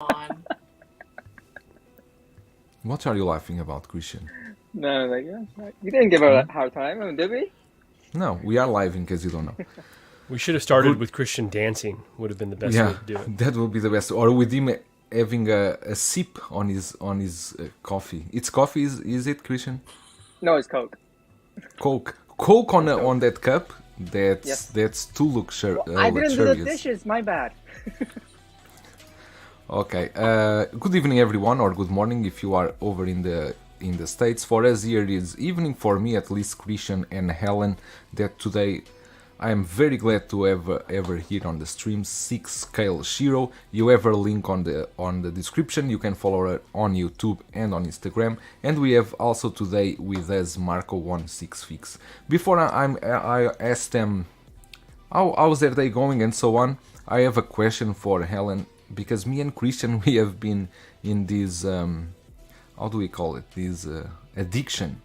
on. What are you laughing about, Christian? No, like, we didn't give her a hard time, did we? No, we are live in case you don't know. We should have started with Christian dancing. Would have been the best way to do it. That would be the best. Or with him having a sip on his coffee. It's coffee, is it, Christian? No, it's Coke. Coke on that cup. That's too luxurious. I didn't do the dishes. My bad. Okay. Good evening, everyone, or good morning if you are over in the States. For us here it is evening, for me at least, Christian and Helen. That today I am very glad to have ever here on the stream 6 Scale Shero. You have her link on the description. You can follow her on YouTube and on Instagram. And we have also today with us Marco16Fix. Before I ask them how's their day going and so on, I have a question for Helen, because me and Christian, we have been in this how do we call it, this addiction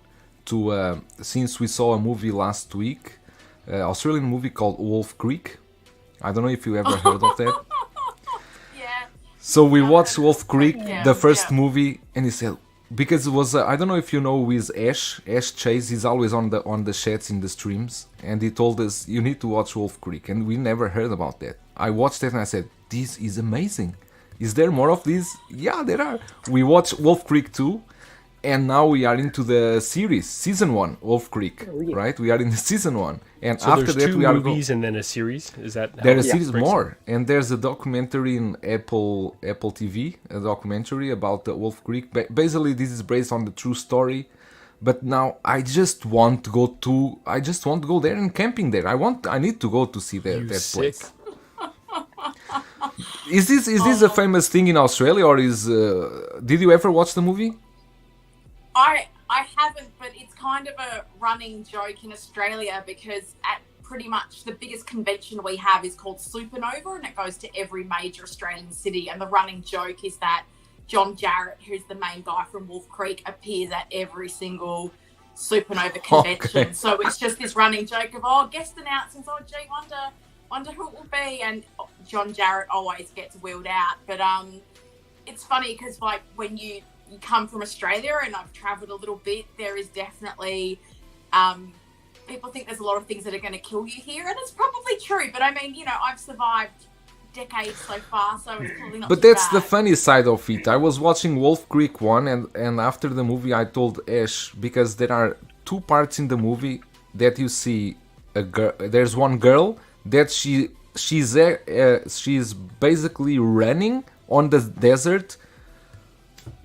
to since we saw a movie last week, Australian movie called Wolf Creek. I don't know if you ever heard of that. Yeah. So we watched Wolf Creek, the first Yeah. movie, and he said, because it was I don't know if you know, with Ash Chase, he's always on the chats in the streams, and he told us you need to watch Wolf Creek, and we never heard about that. I watched it and I said, this is amazing. Is there more of this? Yeah, there are. We watched Wolf Creek 2, and now we are into the series, season 1, Wolf Creek, right? We are in the season 1, and So after there's that two we are movies and then a series. Is that how there's it a series breaks more, and there's a documentary in Apple TV, a documentary about the Wolf Creek. Basically, this is based on the true story. But now I just want to go there and camping there. I need to go to see that sick. place. Is this a famous thing in Australia, or did you ever watch the movie? I haven't, but it's kind of a running joke in Australia, because at pretty much the biggest convention we have is called Supernova, and it goes to every major Australian city. And the running joke is that John Jarratt, who's the main guy from Wolf Creek, appears at every single Supernova convention. Okay. So it's just this running joke of, guest announcements, gee, wonder who it will be, and John Jarratt always gets wheeled out. But it's funny because, like, when you come from Australia, and I've travelled a little bit, there is definitely people think there's a lot of things that are going to kill you here, and it's probably true. But I mean, I've survived decades so far, so it's probably not. But too that's bad. the funny side of it. I was watching Wolf Creek 1, and after the movie I told Ash, because there are 2 parts in the movie that you see a girl. There's one girl that she's basically running on the desert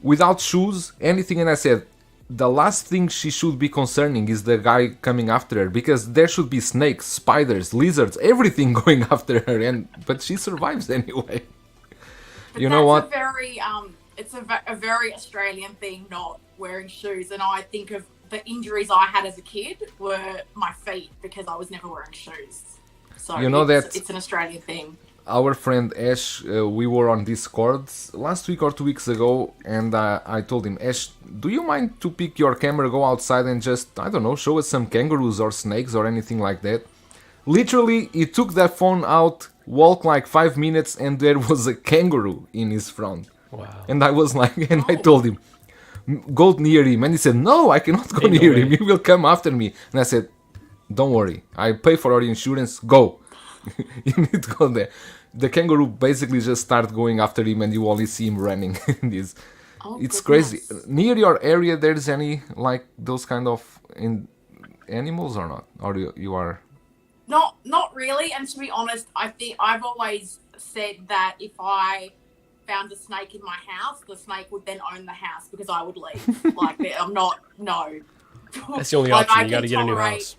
without shoes, anything, and I said, the last thing she should be concerning is the guy coming after her, because there should be snakes, spiders, lizards, everything going after her, but she survives anyway. But you know what? It's a very Australian thing, not wearing shoes. And I think of the injuries I had as a kid were my feet, because I was never wearing shoes. So it's an Australian thing. Our friend Ash, we were on Discord last week or 2 weeks ago, and I told him, Ash, do you mind to pick your camera, go outside and just, I don't know, show us some kangaroos or snakes or anything like that? Literally, he took that phone out, walked like 5 minutes, and there was a kangaroo in his front. Wow. And I was like, and I told him, go near him. And he said, no, I cannot go near him. He will come after me. And I said, don't worry, I pay for your insurance, go. You need to go there. The kangaroo basically just started going after him, and you only see him running. It's crazy. Near your area, there's any like those kind of animals or not? Or you are? Not really. And to be honest, I think I've always said that if I found a snake in my house, the snake would then own the house, because I would leave. Like, I'm not. No. That's the only option. You got to get a new house.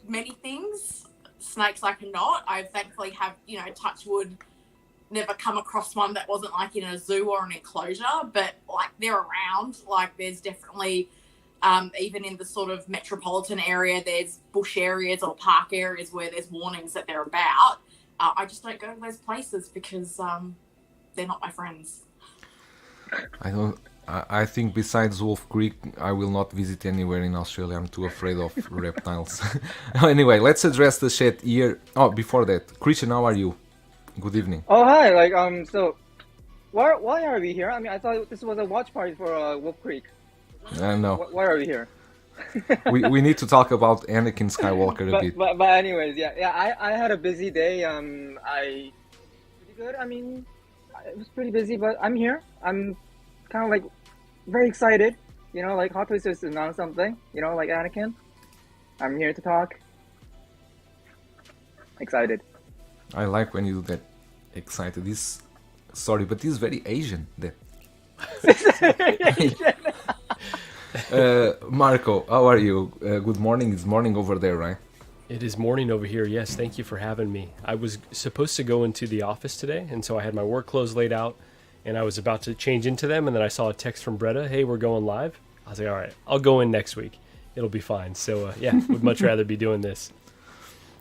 Many things. Snakes I cannot. I thankfully have, touch wood, never come across one that wasn't like in a zoo or an enclosure, but like they're around. Like, there's definitely even in the sort of metropolitan area, there's bush areas or park areas where there's warnings that they're about. I just don't go to those places because they're not my friends. I think besides Wolf Creek, I will not visit anywhere in Australia. I'm too afraid of reptiles. Anyway, let's address the chat here. Oh, before that, Christian, how are you? Good evening. Oh, hi. So why are we here? I mean, I thought this was a watch party for Wolf Creek. No, Why are we here? we need to talk about Anakin Skywalker a bit. But anyways, yeah. I had a busy day. I pretty good. I mean, it was pretty busy, but I'm here. I'm kind of like very excited. You know, like Hot Toys just announced something. You know, like Anakin. I'm here to talk. Excited. I like when you do that. Excited. Sorry, but this is very Asian. That. Marco, how are you? Good morning. It's morning over there, right? It is morning over here. Yes, thank you for having me. I was supposed to go into the office today, and so I had my work clothes laid out, and I was about to change into them, and then I saw a text from Bretta, hey, we're going live. I was like, all right, I'll go in next week. It'll be fine. So, yeah, would much rather be doing this.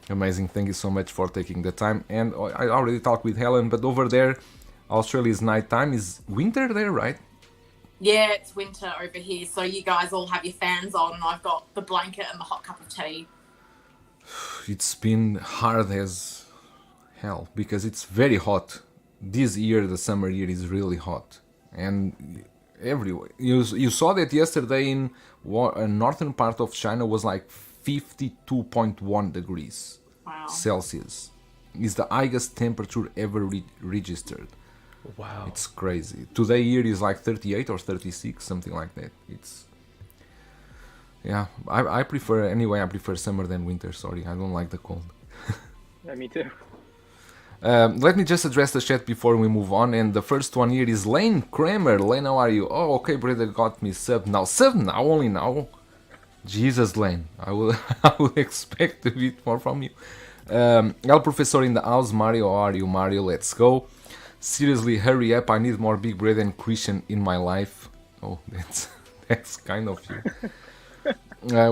Amazing. Thank you so much for taking the time. And I already talked with Helen, but over there, Australia's nighttime is winter there, right? Yeah, it's winter over here, so you guys all have your fans on, and I've got the blanket and the hot cup of tea. It's been hard as hell because it's very hot. This year, the summer year, is really hot, and everywhere. You saw that yesterday in a northern part of China was like 52.1 degrees Wow. Celsius. It's the highest temperature ever registered. Wow. It's crazy. Today here is like 38 or 36, something like that. Yeah, I prefer summer than winter. Sorry, I don't like the cold. Yeah, me too. Let me just address the chat before we move on. And the first one here is Lane Kramer. Lane, how are you? Oh, okay, brother, got me sub now. Sub now, only now. Jesus, Lane, I will expect a bit more from you. El Professor in the house. Mario, how are you? Mario, let's go. Seriously, hurry up, I need more Big Brother and Christian in my life. Oh, that's kind of you.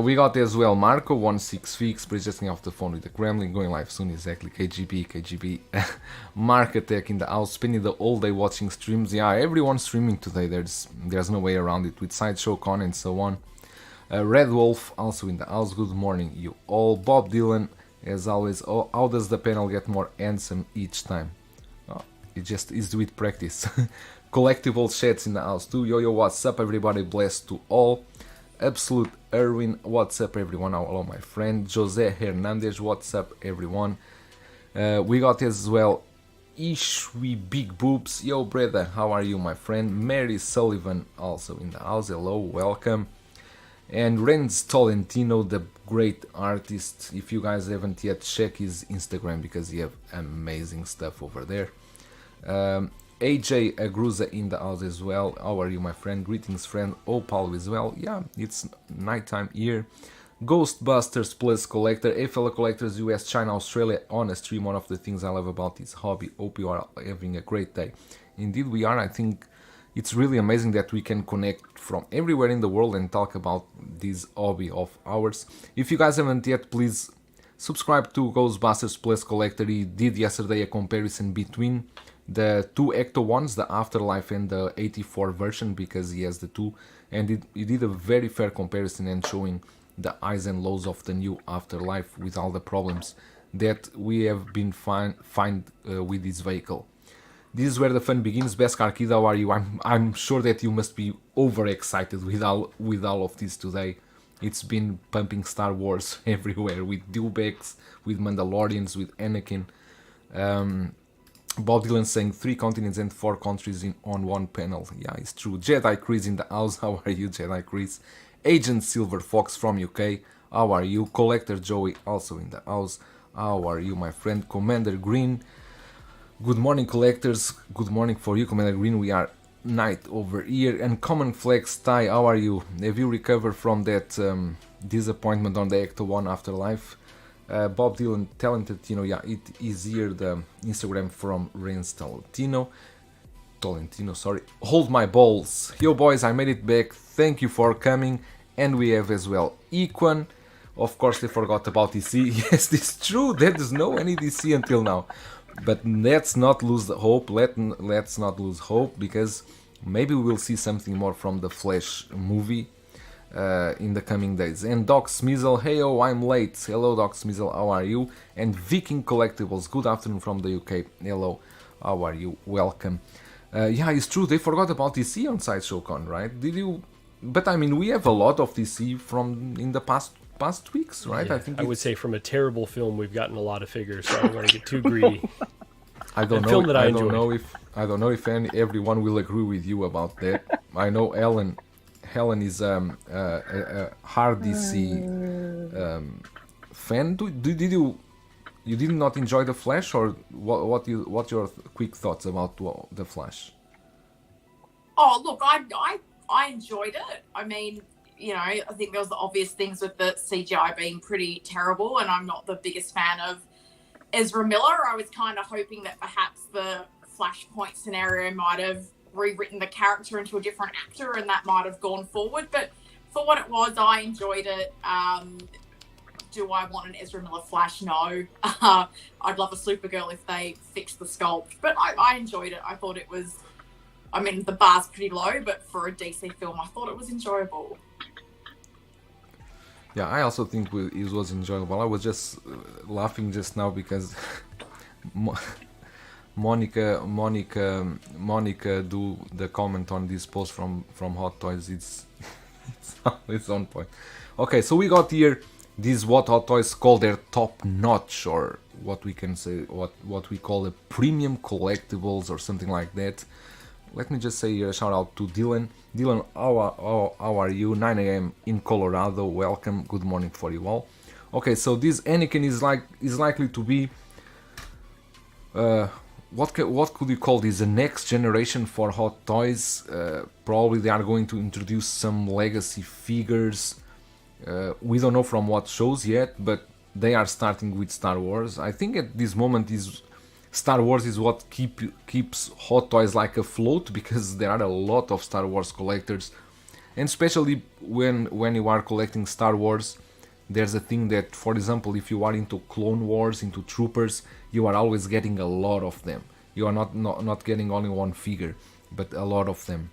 We got as well Marco, 16 Fix, protesting off the phone with the Kremlin, going live soon, exactly, KGB. Mark Attack in the house, spending the whole day watching streams. Yeah, everyone's streaming today, there's no way around it, with Sideshow Con and so on. Red Wolf, also in the house, good morning, you all. Bob Dylan, as always, how does the panel get more handsome each time? It just is with practice. Collectible chats in the house too. Yo, what's up everybody? Blessed to all. Absolute Erwin, what's up everyone? Hello my friend. Jose Hernandez, what's up everyone? We got as well Ishwi Big Boobs. Yo brother, how are you my friend? Mary Sullivan also in the house. Hello, welcome. And Renz Tolentino, the great artist. If you guys haven't yet, check his Instagram because he have amazing stuff over there. AJ Agruza in the house as well. How are you my friend? Greetings friend. Opal as well. Yeah, it's nighttime here. Ghostbusters Plus Collector. Hey fellow collectors, US, China, Australia on a stream. One of the things I love about this hobby. Hope you are having a great day. Indeed we are. I think it's really amazing that we can connect from everywhere in the world and talk about this hobby of ours. If you guys haven't yet, please subscribe to Ghostbusters Plus Collector. He did yesterday a comparison between the two Ecto ones, the Afterlife and the 84 version, because he has the two, and he did a very fair comparison and showing the highs and lows of the new Afterlife with all the problems that we have been find with this vehicle. This is where the fun begins. Beskar Kid, how are you? I'm sure that you must be overexcited with all of this today. It's been pumping Star Wars everywhere with Dewbacks, with Mandalorians, with Anakin. Bob Dylan saying 3 continents and 4 countries on one panel. Yeah, it's true. Jedi Chris in the house. How are you, Jedi Chris? Agent Silver Fox from UK. How are you? Collector Joey also in the house. How are you, my friend? Commander Green. Good morning, collectors. Good morning for you, Commander Green. We are night over here. And Common Flex Ty, how are you? Have you recovered from that disappointment on the Ecto 1 Afterlife? Bob Dylan, Tolentino, yeah, it is here the Instagram from Renz Tolentino, sorry. Hold my balls. Yo boys, I made it back. Thank you for coming. And we have as well Equan. Of course, they forgot about DC. Yes, it's true. There is no any DC until now. But let's not lose the hope. Let's not lose hope, because maybe we will see something more from the Flash movie in the coming days. And Doc Smizzle, heyo, I'm late. Hello Doc Smizzle, how are you? And Viking Collectibles, good afternoon from the UK. Hello, how are you? Welcome. Yeah, it's true. They forgot about DC on Sideshow Con, right? Did you? But I mean, we have a lot of DC from in the past weeks, right? Yeah, I would say from a terrible film, we've gotten a lot of figures. So I don't want to get too greedy. I don't A know. film that I I don't know if everyone will agree with you about that. I know Helen is a hard DC fan. Did you did not enjoy the Flash, or what's your quick thoughts about the Flash? Oh, look, I enjoyed it. I mean, I think there was the obvious things with the CGI being pretty terrible, and I'm not the biggest fan of Ezra Miller. I was kind of hoping that perhaps the Flashpoint scenario might have rewritten the character into a different actor, and that might have gone forward. But for what it was, I enjoyed it. Do I want an Ezra Miller Flash? No. I'd love a Supergirl if they fixed the sculpt. But I enjoyed it. I thought it was... I mean, the bar's pretty low, but for a DC film, I thought it was enjoyable. Yeah, I also think it was enjoyable. I was just laughing just now because Monica do the comment on this post from Hot Toys. It's on point. Okay, so we got here this what Hot Toys call their top notch, or what we can say what we call a premium collectibles or something like that. Let me just say a shout out to Dylan. Dylan, how are you? 9 a.m. in Colorado. Welcome. Good morning for you all. Okay, so this Anakin is likely to be what could you call this? The next generation for Hot Toys. Probably they are going to introduce some legacy figures. We don't know from what shows yet, but they are starting with Star Wars. I think at this moment Star Wars is what keeps Hot Toys like afloat, because there are a lot of Star Wars collectors, and especially when you are collecting Star Wars, there's a thing that, for example, if you are into Clone Wars, into Troopers, you are always getting a lot of them. You are not getting only one figure, but a lot of them.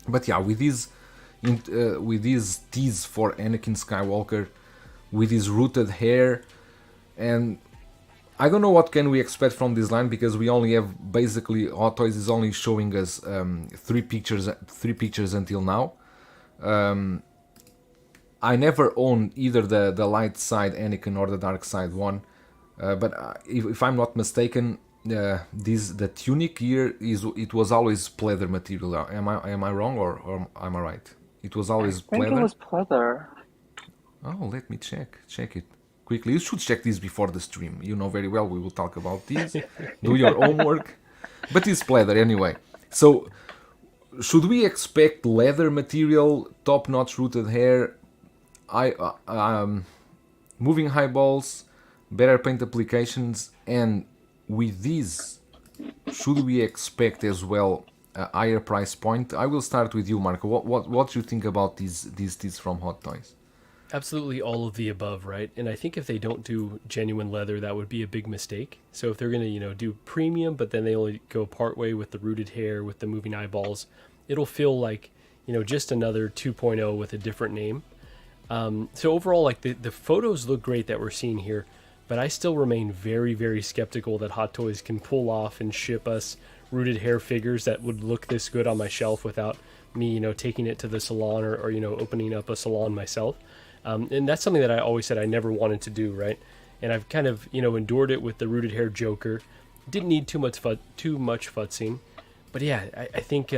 But yeah, with this tease for Anakin Skywalker, with his rooted hair, and I don't know what can we expect from this line, because we only have basically Hot Toys is only showing us three pictures until now. I never owned either the light side Anakin or the dark side one, but if I'm not mistaken, the tunic here it was always pleather material. Am I wrong, or am I right? It was always pleather. I think it was pleather. Oh, let me check it quickly. You should check this before the stream. You know very well we will talk about this. Do your homework. But it's pleather anyway. So, should we expect leather material, top-notch rooted hair, moving eyeballs, better paint applications, and with these, should we expect as well a higher price point? I will start with you, Marco. What do you think about these from Hot Toys? Absolutely all of the above, right? And I think if they don't do genuine leather, that would be a big mistake. So if they're going to, do premium, but then they only go part way with the rooted hair, with the moving eyeballs, it'll feel like, just another 2.0 with a different name. So overall, like the photos look great that we're seeing here, but I still remain very, very skeptical that Hot Toys can pull off and ship us rooted hair figures that would look this good on my shelf without me, taking it to the salon or opening up a salon myself. And that's something that I always said I never wanted to do, right? And I've kind of, endured it with the rooted hair Joker. Didn't need too much futzing. But yeah, I think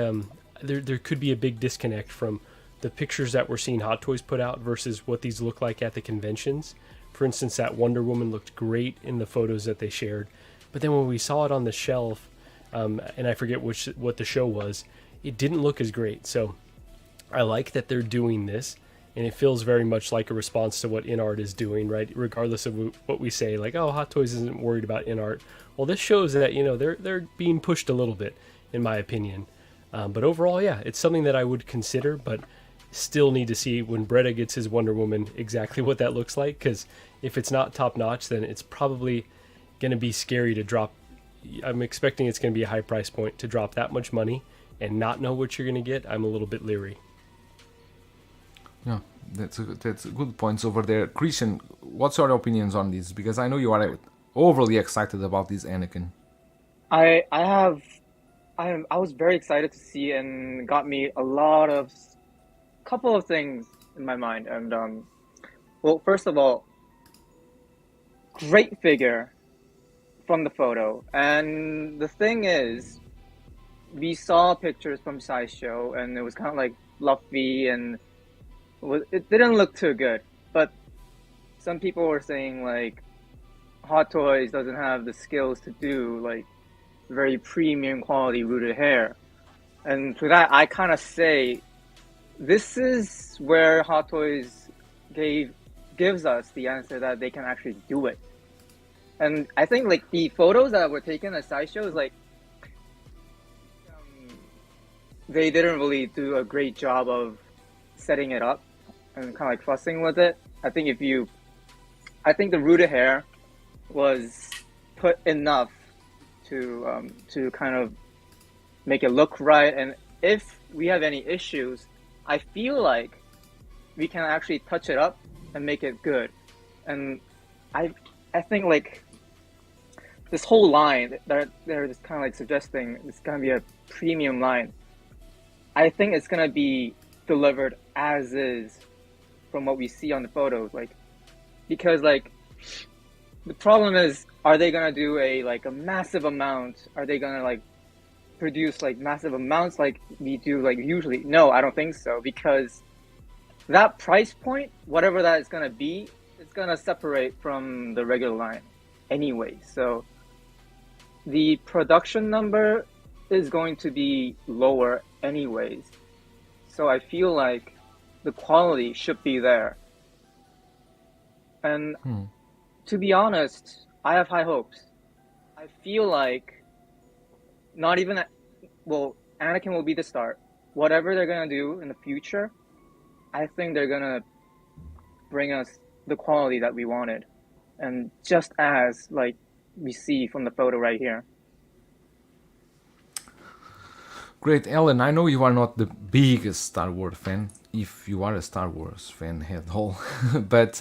there could be a big disconnect from the pictures that we're seeing Hot Toys put out versus what these look like at the conventions. For instance, that Wonder Woman looked great in the photos that they shared. But then when we saw it on the shelf, and I forget what the show was, it didn't look as great. So I like that they're doing this. And it feels very much like a response to what InArt is doing, right? Regardless of what we say, like, oh, Hot Toys isn't worried about InArt. Well, this shows that, they're being pushed a little bit, in my opinion. But overall, yeah, it's something that I would consider, but still need to see when Bretta gets his Wonder Woman exactly what that looks like. Because if it's not top-notch, then it's probably going to be scary to drop. I'm expecting it's going to be a high price point to drop that much money and not know what you're going to get. I'm a little bit leery. Yeah, that's good points over there. Christian, what's your opinions on this? Because I know you are overly excited about this Anakin. I I was very excited to see and got me a lot of couple of things in my mind. And well, first of all, great figure from the photo. And the thing is, we saw pictures from Sideshow, and it was kind of like fluffy, and it didn't look too good. But some people were saying like Hot Toys doesn't have the skills to do like very premium quality rooted hair. And to that, I kind of say this is where Hot Toys gives us the answer that they can actually do it. And I think like the photos that were taken at Sideshow is like they didn't really do a great job of setting it up and kind of like fussing with it. I think the rooted hair was put enough to kind of make it look right. And if we have any issues, I feel like we can actually touch it up and make it good. And I think like this whole line that they're just kind of like suggesting it's gonna be a premium line. I think it's gonna be delivered as is from what we see on the photos, like because like the problem is, are they gonna do a massive amount? Are they gonna like produce like massive amounts like we do like usually? No, I don't think so, because that price point, whatever that is gonna be, it's gonna separate from the regular line anyway. So the production number is going to be lower anyways. So I feel like the quality should be there. And to be honest, I have high hopes. I feel like Anakin will be the start. Whatever they're gonna do in the future, I think they're gonna bring us the quality that we wanted. And just as like we see from the photo right here. Great, Helen. I know you are not the biggest Star Wars fan, if you are a Star Wars fan at all, but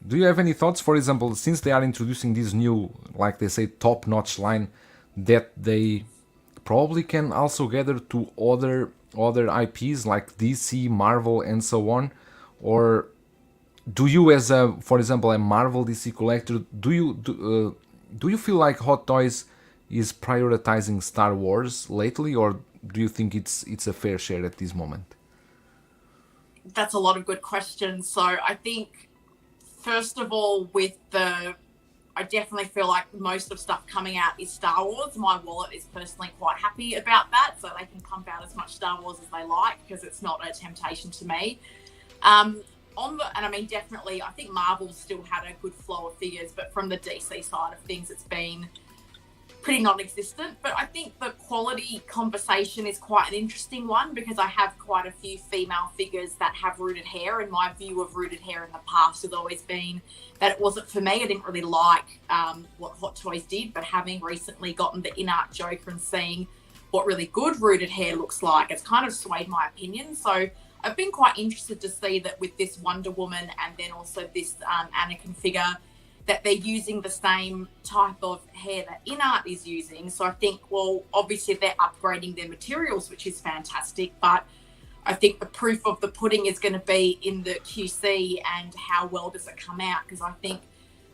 do you have any thoughts, for example, since they are introducing this new, like they say, top-notch line, that they probably can also gather to other IPs like DC, Marvel, and so on? Or do you, as for example, a Marvel DC collector, do you feel like Hot Toys is prioritizing Star Wars lately, or do you think it's a fair share at this moment? That's a lot of good questions. So I think, first of all, I definitely feel like most of stuff coming out is Star Wars. My wallet is personally quite happy about that, so they can pump out as much Star Wars as they like, because it's not a temptation to me. Definitely, I think Marvel still had a good flow of figures, but from the DC side of things, it's been pretty non-existent. But I think the quality conversation is quite an interesting one, because I have quite a few female figures that have rooted hair, and my view of rooted hair in the past has always been that it wasn't for me. I didn't really like what Hot Toys did, but having recently gotten the InArt Joker and seeing what really good rooted hair looks like, it's kind of swayed my opinion. So I've been quite interested to see that with this Wonder Woman and then also this Anakin figure, that they're using the same type of hair that InArt is using. So I think, well, obviously they're upgrading their materials, which is fantastic, but I think the proof of the pudding is going to be in the QC and how well does it come out. Because I think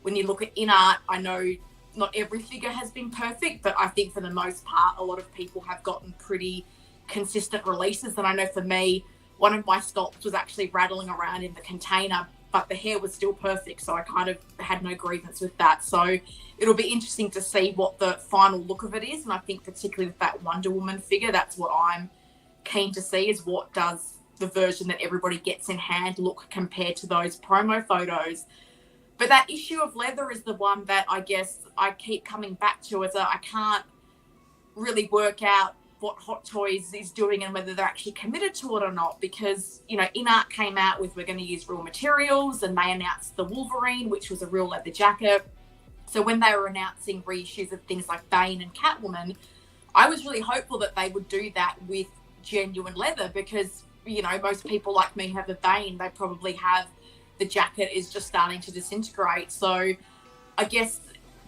when you look at InArt, I know not every figure has been perfect, but I think for the most part, a lot of people have gotten pretty consistent releases. And I know for me, one of my sculpts was actually rattling around in the container, but the hair was still perfect, so I kind of had no grievance with that. So it'll be interesting to see what the final look of it is, and I think particularly with that Wonder Woman figure, that's what I'm keen to see, is what does the version that everybody gets in hand look compared to those promo photos. But that issue of leather is the one that I guess I keep coming back to, as I can't really work out what Hot Toys is doing and whether they're actually committed to it or not, because, you know, InArt came out with, we're going to use real materials, and they announced the Wolverine, which was a real leather jacket. So when they were announcing reissues of things like Bane and Catwoman, I was really hopeful that they would do that with genuine leather, because, you know, most people like me have a Bane, they probably have the jacket is just starting to disintegrate. So I guess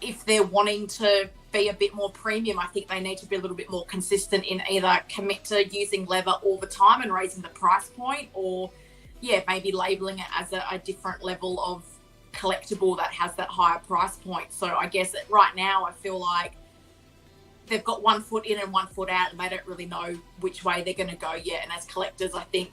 if they're wanting to be a bit more premium, I think they need to be a little bit more consistent in either commit to using leather all the time and raising the price point, or maybe labeling it as a different level of collectible that has that higher price point. So I guess right now I feel like they've got 1 foot in and 1 foot out, and they don't really know which way they're going to go yet. And as collectors, I think,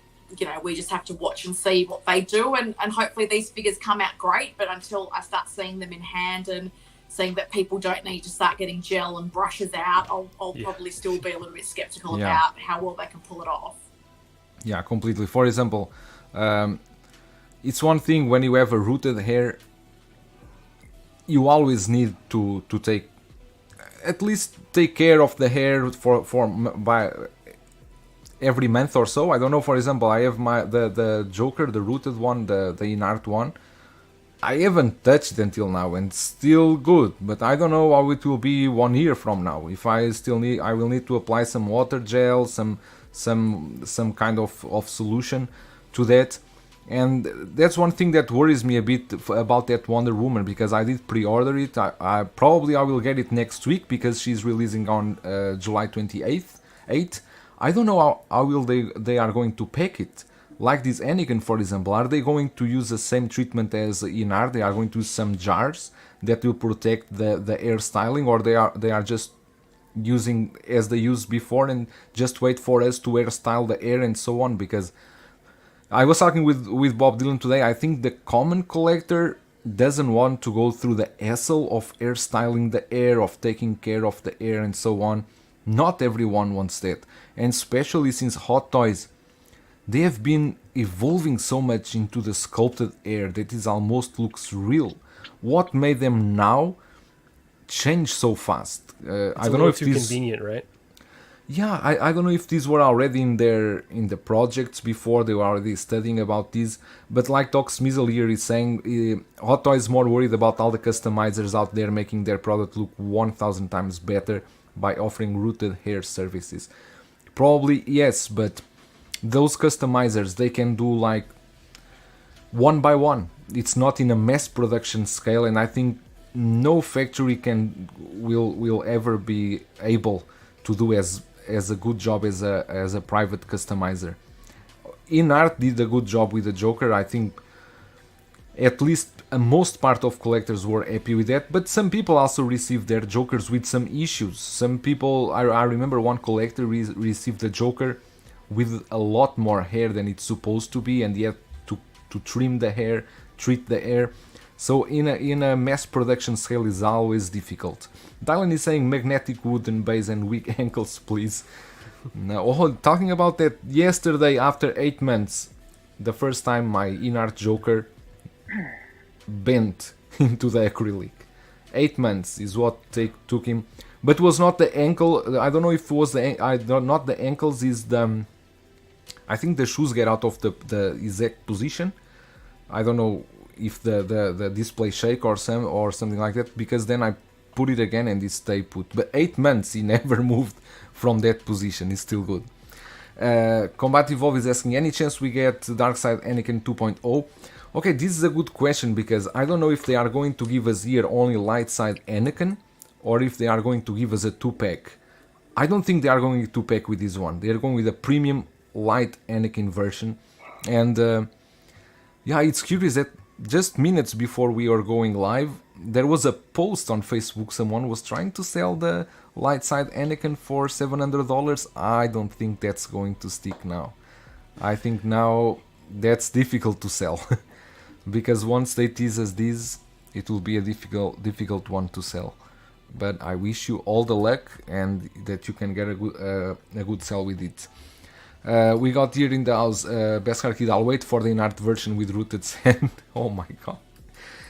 we just have to watch and see what they do, and hopefully these figures come out great. But until I start seeing them in hand and seeing that people don't need to start getting gel and brushes out, I'll probably still be a little bit skeptical about how well they can pull it off. Yeah, completely. For example, it's one thing when you have a rooted hair, you always need to take care of the hair by every month or so. I don't know, for example, I have the Joker, the rooted one, the InArt one. I haven't touched until now, and still good, but I don't know how it will be 1 year from now. If I will need to apply some water gel, some kind of solution to that. And that's one thing that worries me a bit about that Wonder Woman, because I did pre-order it. I probably will get it next week because she's releasing on July 28th. I don't know how they are going to pack it. Like this Anakin, for example, are they going to use the same treatment as InArt? They are going to use some jars that will protect the hair styling, or they are just using as they used before and just wait for us to hairstyle the hair and so on? Because I was talking with Bob Dylan today. I think the common collector doesn't want to go through the hassle of hairstyling the hair, of taking care of the hair and so on. Not everyone wants that, and especially since Hot Toys, they have been evolving so much into the sculpted hair that it almost looks real. What made them now change so fast? I don't know if too convenient, right? Yeah, I don't know if these were already in the projects before, they were already studying about this, but like Doc Smizzle here is saying, Hot Toys is more worried about all the customizers out there making their product look 1000 times better by offering rooted hair services. Probably yes, but those customizers, they can do like one by one. It's not in a mass production scale, and I think no factory will ever be able to do as a good job as a private customizer. InArt did a good job with the Joker. I think at least most part of collectors were happy with that, but some people also received their Jokers with some issues. Some people, I remember one collector received the Joker with a lot more hair than it's supposed to be, and he had to trim the hair, treat the hair. So in a mass production scale is always difficult. Dylan is saying magnetic wooden base and weak ankles, please. No, talking about that, yesterday after 8 months, the first time my InArt Joker bent into the acrylic. 8 months is what took him, but it was not the ankle. I don't know if it was not the ankles. Is the I think the shoes get out of the exact position. I don't know if the display shake or something like that, because then I put it again and it stayed put. But 8 months he never moved from that position. It's still good. Combat Evolve is asking, any chance we get Darkside Anakin 2.0? Okay, this is a good question, because I don't know if they are going to give us here only light side Anakin, or if they are going to give us a 2-pack. I don't think they are going to 2-pack with this one. They are going with a premium light Anakin version. And yeah, it's curious that just minutes before we are going live, there was a post on Facebook. Someone was trying to sell the light side Anakin for $700. I don't think that's going to stick now. I think now that's difficult to sell. Because once they tease us this, it will be a difficult one to sell. But I wish you all the luck and that you can get a good sell with it. We got here in the house, Beskar Kid, I'll wait for the InArt version with rooted sand. Oh my god.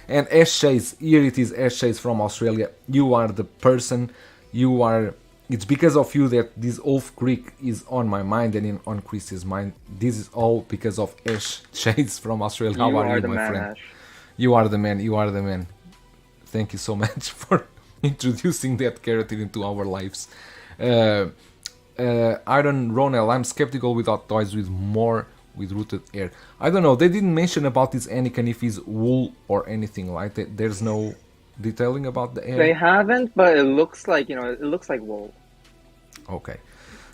And Ash Chase, here it is, Ash Chase from Australia. You are the person, it's because of you that this Wolf Creek is on my mind and on Chris's mind. This is all because of Ash Chase from Australia. How are you, my friend? Ash. You are the man. Thank you so much for introducing that character into our lives. Iron Ronel, I'm skeptical with Hot Toys with rooted hair. I don't know, they didn't mention about this Anakin if he's wool or anything like that. There's no detailing about the hair? They haven't, but it looks like, it looks like wool. Okay.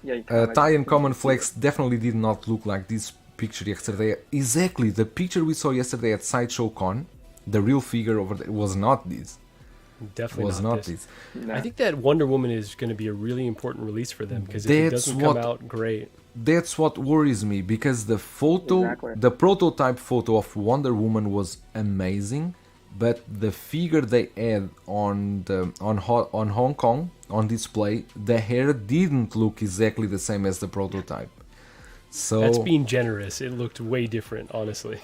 Yeah, you kinda Ty and you Common see Flex it. definitely did not look like this picture yesterday. Exactly, the picture we saw yesterday at Sideshow Con, the real figure over there, was not this. Definitely Was not not this. this. No. I think that Wonder Woman is going to be a really important release for them because if it That's doesn't what- come out great, That's what worries me, because the photo, Exactly. the prototype photo of Wonder Woman was amazing, but the figure they had on Hong Kong on display, the hair didn't look exactly the same as the prototype. So that's being generous. It looked way different, honestly.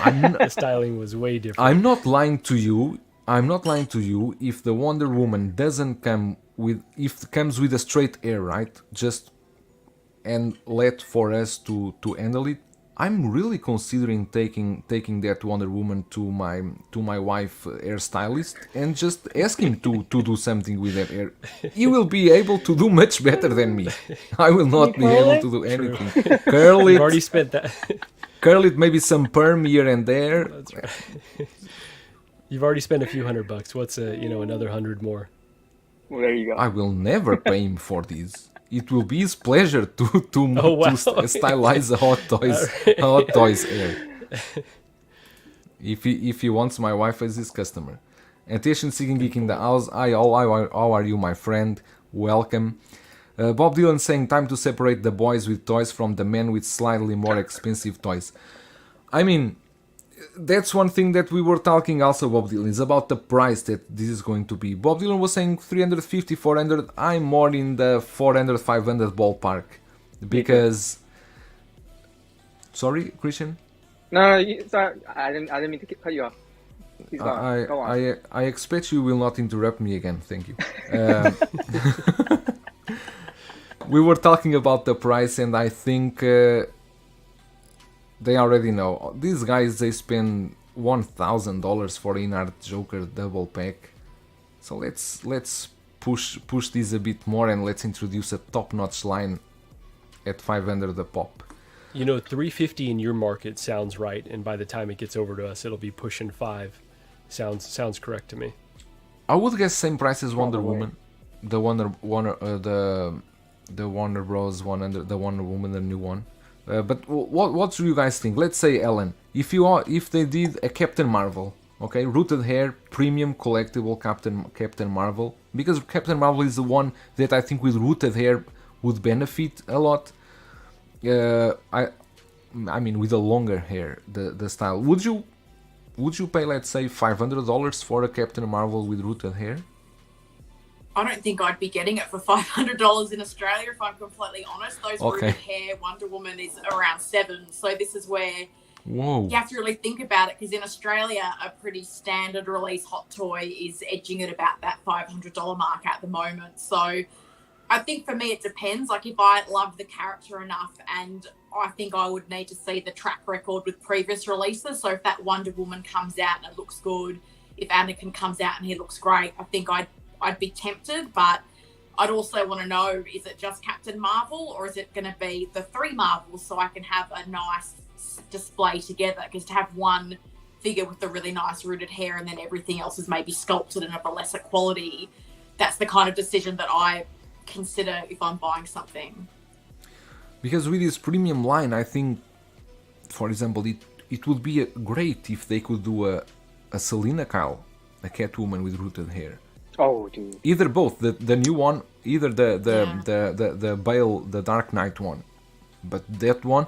I'm, The styling was way different. I'm not lying to you. I'm not lying to you. If the Wonder Woman doesn't come with, if it comes with a straight hair, right? Just and let for us to handle it. I'm really considering taking that Wonder Woman to my wife hairstylist and just ask him to do something with that hair. He will be able to do much better than me. I will not be curl able it? to do anything. Curl You've already it, spent that. curl it, maybe some perm here and there. That's right. You've already spent a few $100. What's another 100 more? Well, there you go. I will never pay him for this. It will be his pleasure to Oh, wow. stylize a Hot Toys hair. If he wants my wife as his customer. Attention Seeking Geek in the house. Hi, how are you, my friend? Welcome. Bob Dylan saying time to separate the boys with toys from the men with slightly more expensive toys. I mean, that's one thing that we were talking also, Bob Dylan, is about the price that this is going to be. Bob Dylan was saying 350, 400. I'm more in the 400, 500 ballpark. Because... Sorry, Christian? No, sorry, I didn't mean to cut you off. He's gone. Go on. I expect you will not interrupt me again. Thank you. We were talking about the price, and I think they already know. These guys, they spend $1,000 for InArt Joker double pack. So let's push this a bit more, and let's introduce a top-notch line at 500 a pop. 350 in your market sounds right, and by the time it gets over to us, it'll be pushing 5. Sounds correct to me. I would guess same price as Wonder Probably. Woman, the Warner Bros. 100, the Wonder Woman, the new one. But what do you guys think? Let's say, Ellen, if they did a Captain Marvel, okay, rooted hair, premium collectible Captain Marvel, because Captain Marvel is the one that I think with rooted hair would benefit a lot. I mean, with a longer hair, the style. Would you pay, let's say, $500 for a Captain Marvel with rooted hair? I don't think I'd be getting it for $500 in Australia, if I'm completely honest. Those Okay. rooted hair Wonder Woman is around $7. So this is where Whoa. you have to really think about it, because in Australia, a pretty standard release hot toy is edging at about that $500 mark at the moment. So I think for me, it depends. Like, if I love the character enough, and I think I would need to see the track record with previous releases. So if that Wonder Woman comes out and it looks good, if Anakin comes out and he looks great, I think I'd be tempted. But I'd also want to know, is it just Captain Marvel, or is it going to be the 3 Marvels, so I can have a nice display together? Because to have one figure with the really nice rooted hair and then everything else is maybe sculpted and of a lesser quality, that's the kind of decision that I consider if I'm buying something. Because with this premium line, I think, for example, it would be great if they could do a Selena Kyle, a Catwoman with rooted hair. Oh, dude. Either both, the new one, either the Bale, the Dark Knight one, but that one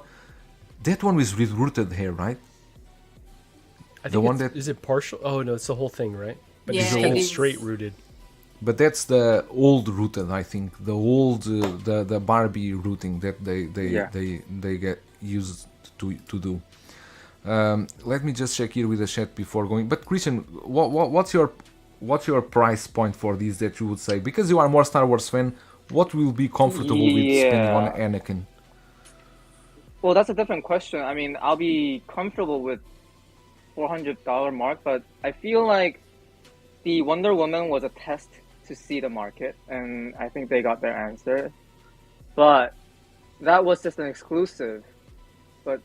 with rooted hair, right? I think The one that- is it partial? Oh no, it's the whole thing, right? But Yeah, it's it still is. straight rooted. But that's the old rooted, I think, the old the Barbie rooting that they get used to do. Let me just check here with the chat before going. But Christian, what's your price point for this that you would say? Because you are more Star Wars fan, what will be comfortable with spending on Anakin? Well, that's a different question. I mean, I'll be comfortable with $400 mark, but I feel like the Wonder Woman was a test to see the market, and I think they got their answer. But that was just an exclusive. But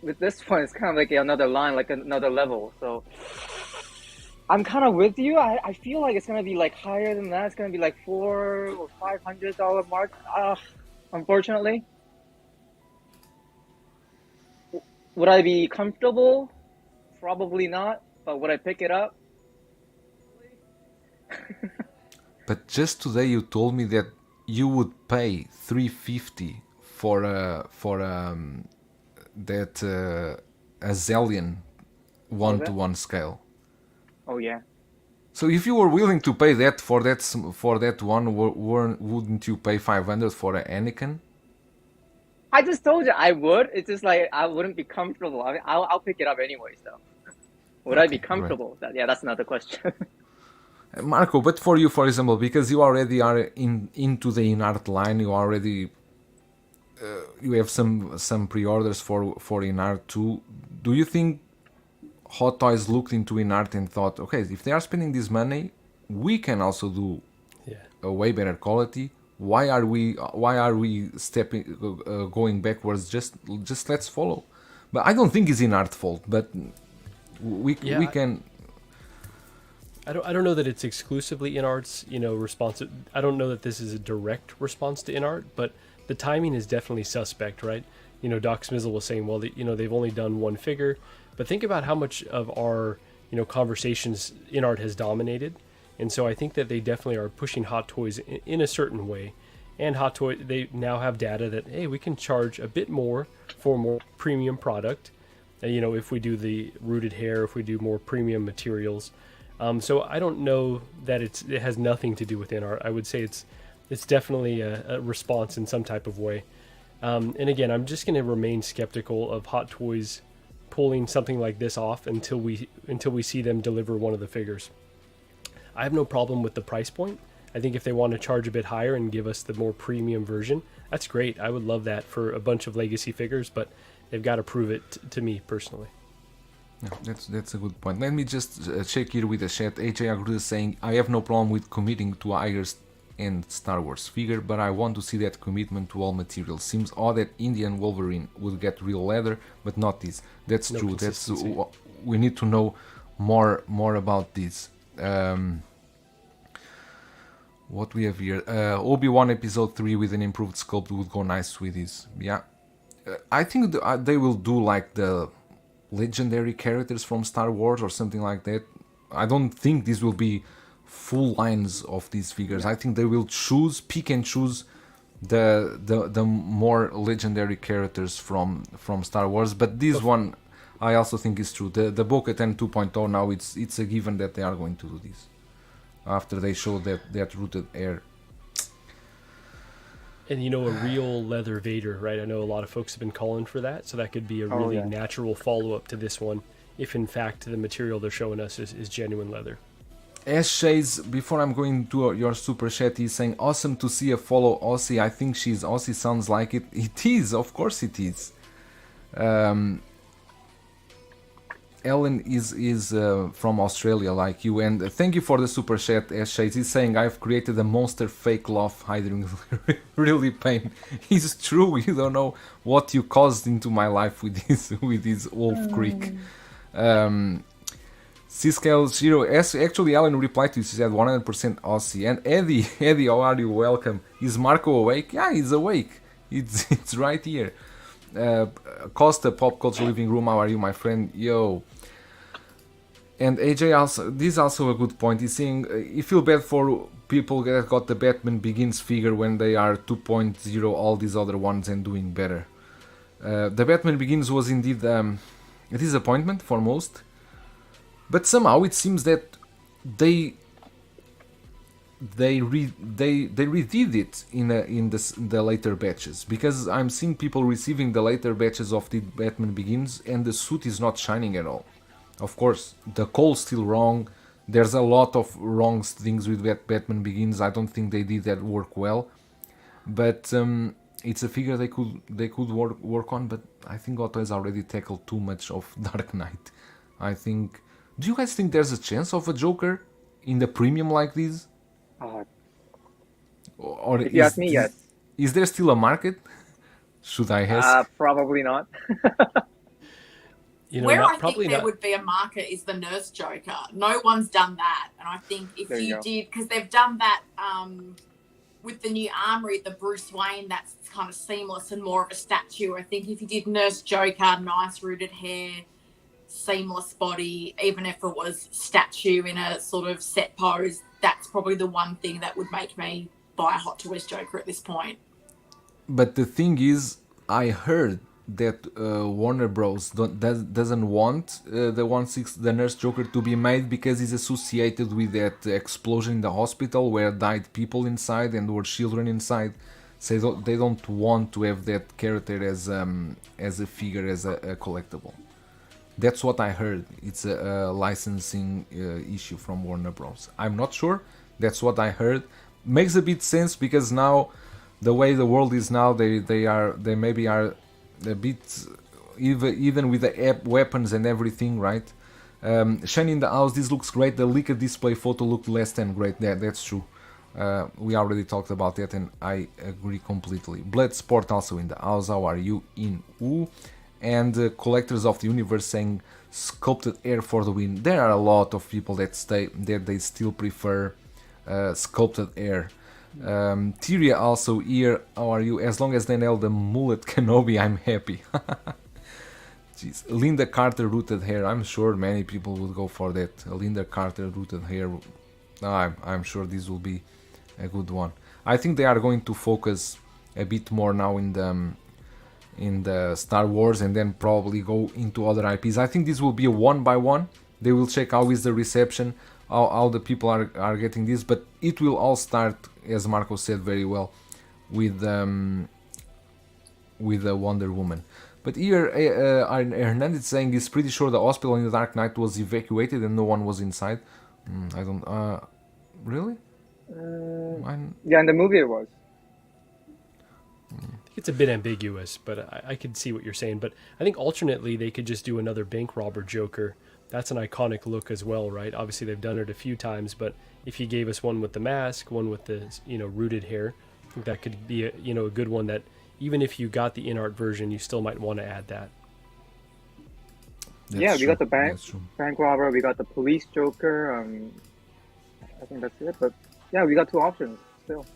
with this one, it's kind of like another line, like another level. So I'm kind of with you. I feel like it's gonna be like higher than that. It's gonna be like $400 or $500 mark. Unfortunately, would I be comfortable? Probably not. But would I pick it up? But just today you told me that you would pay 350 for that Azalian one-to-one scale. Oh yeah. So if you were willing to pay that for that one, wouldn't you pay 500 for an Anakin? I just told you I would. It's just like I wouldn't be comfortable. I mean, I'll pick it up anyways, though. Would I be comfortable with that? Yeah, that's another question. Marco, but for you, for example, because you already are into the InArt line, you already you have some pre-orders for InArt too. Do you think Hot Toys looked into InArt and thought, okay, if they are spending this money, we can also do a way better quality. Why are we stepping going backwards? Just let's follow. But I don't think it's InArt fault. But we can. I don't know that it's exclusively InArt's response. I don't know that this is a direct response to InArt, but the timing is definitely suspect, right? Doc Smizzle was saying, well, they've only done one figure, but think about how much of our conversations InArt has dominated, and so I think that they definitely are pushing Hot Toys in a certain way. And Hot Toys, they now have data that hey, we can charge a bit more for more premium product. If we do the rooted hair, if we do more premium materials. So I don't know that it has nothing to do with InArt. I would say it's definitely a response in some type of way. And again, I'm just going to remain skeptical of Hot Toys pulling something like this off until we see them deliver one of the figures. I have no problem with the price point. I think if they want to charge a bit higher and give us the more premium version, that's great. I would love that for a bunch of legacy figures, but they've got to prove it to me personally. Yeah, that's a good point. Let me just check here with the chat. AJ Agruda is saying, I have no problem with committing to a higher end Star Wars figure, but I want to see that commitment to all materials. Seems odd that Indian Wolverine would get real leather, but not this. That's true. That's we need to know more about this. What we have here, Obi-Wan Episode 3 with an improved sculpt would go nice with this. Yeah, I think they will do like the legendary characters from Star Wars or something like that. I don't think this will be full lines of these figures. I think they will pick and choose the more legendary characters from Star Wars. But this one, I also think is true. The Bo-Katan 2.0 now it's a given that they are going to do this after they show that rooted hair. And a real leather Vader, right? I know a lot of folks have been calling for that, so that could be a really natural follow-up to this one, if in fact the material they're showing us is genuine leather. S Shades, before I'm going to your super chat, he's saying, awesome to see a follow Aussie. I think she's Aussie, sounds like it. It is, of course it is. Helen is from Australia, like you, and thank you for the super chat, S Shades. He's saying, I've created a monster fake laugh hiding really pain. It's true, you don't know what you caused into my life with this Wolf Creek. Siskel Shero, actually Alan replied to you, she said 100% Aussie. And Eddie, how are you? Welcome. Is Marco awake? Yeah, he's awake. It's right here. Costa, Pop Culture Living Room, how are you, my friend? Yo. And AJ also, this is also a good point. He's saying, you feel bad for people that got the Batman Begins figure when they are 2.0 all these other ones and doing better. The Batman Begins was indeed a disappointment for most. But somehow it seems that they redid it in the later batches, because I'm seeing people receiving the later batches of the Batman Begins and the suit is not shining at all. Of course, the coal's still wrong. There's a lot of wrong things with Batman Begins. I don't think they did that work well, but it's a figure they could work on. But I think Otto has already tackled too much of Dark Knight. I think. Do you guys think there's a chance of a Joker in the premium like this? Or if you ask me, yes. Is there still a market? Should I ask? Probably not. You know, Where not I probably think there not. would be a market is the Nurse Joker. No one's done that, and I think if There you you go. did, because they've done that with the new armory, the Bruce Wayne, that's kind of seamless and more of a statue. I think if you did Nurse Joker, nice rooted hair, seamless body, even if it was statue in a sort of set pose, that's probably the one thing that would make me buy a Hot Toys Joker at this point. But the thing is, I heard that Warner Bros. Doesn't want the Nurse Joker to be made because he's associated with that explosion in the hospital where died people inside and were children inside. So they don't want to have that character as a figure, as a collectible. That's what I heard. It's a licensing issue from Warner Bros. I'm not sure. That's what I heard. Makes a bit sense because now, the way the world is now, they maybe are a bit even with the weapons and everything, right? Shiny in the house. This looks great. The leaked display photo looked less than great. That's true. We already talked about that, and I agree completely. Bloodsport also in the house. How are you in U? And Collectors of the Universe saying sculpted hair for the win. There are a lot of people that they still prefer sculpted hair. Tyria also here. How are you? As long as they nail the mullet Kenobi, I'm happy. Jeez. Linda Carter rooted hair. I'm sure many people would go for that. Linda Carter rooted hair. I'm sure this will be a good one. I think they are going to focus a bit more now in the Star Wars and then probably go into other IPs. I think this will be a one by one. They will check how is the reception, how the people are getting this, but it will all start, as Marco said very well, with the Wonder Woman. But here Hernandez saying he's pretty sure the hospital in the Dark Knight was evacuated and no one was inside. I don't really? Yeah, in the movie it was. It's a bit ambiguous, but I could see what you're saying. But I think alternately they could just do another bank robber Joker. That's an iconic look as well, right? Obviously they've done it a few times, but if you gave us one with the mask, one with the rooted hair, I think that could be a good one that even if you got the InArt version, you still might want to add that. Yeah, we got the bank robber, we got the police Joker. I think that's it. But yeah, we got two options still.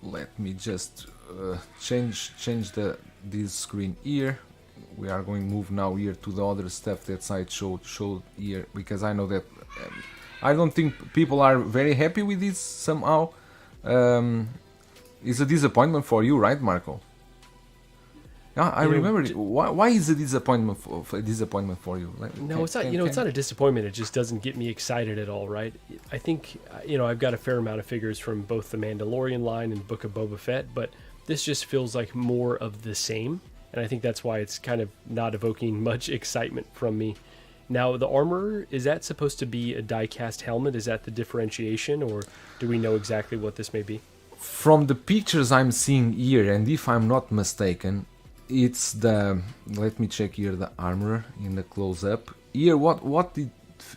Let me just change this screen here. We are going to move now here to the other stuff that Sideshow showed here, because I know that I don't think people are very happy with this somehow. It's a disappointment for you, right, Marco? Yeah, I remember. Why is it a disappointment for you? No, it's not. It's not a disappointment. It just doesn't get me excited at all, right? I think I've got a fair amount of figures from both the Mandalorian line and Book of Boba Fett, but this just feels like more of the same, and I think that's why it's kind of not evoking much excitement from me. Now, the armor, is that supposed to be a die-cast helmet? Is that the differentiation, or do we know exactly what this may be? From the pictures I'm seeing here, and if I'm not mistaken, it's the, let me check here the armor in the close-up. Here what it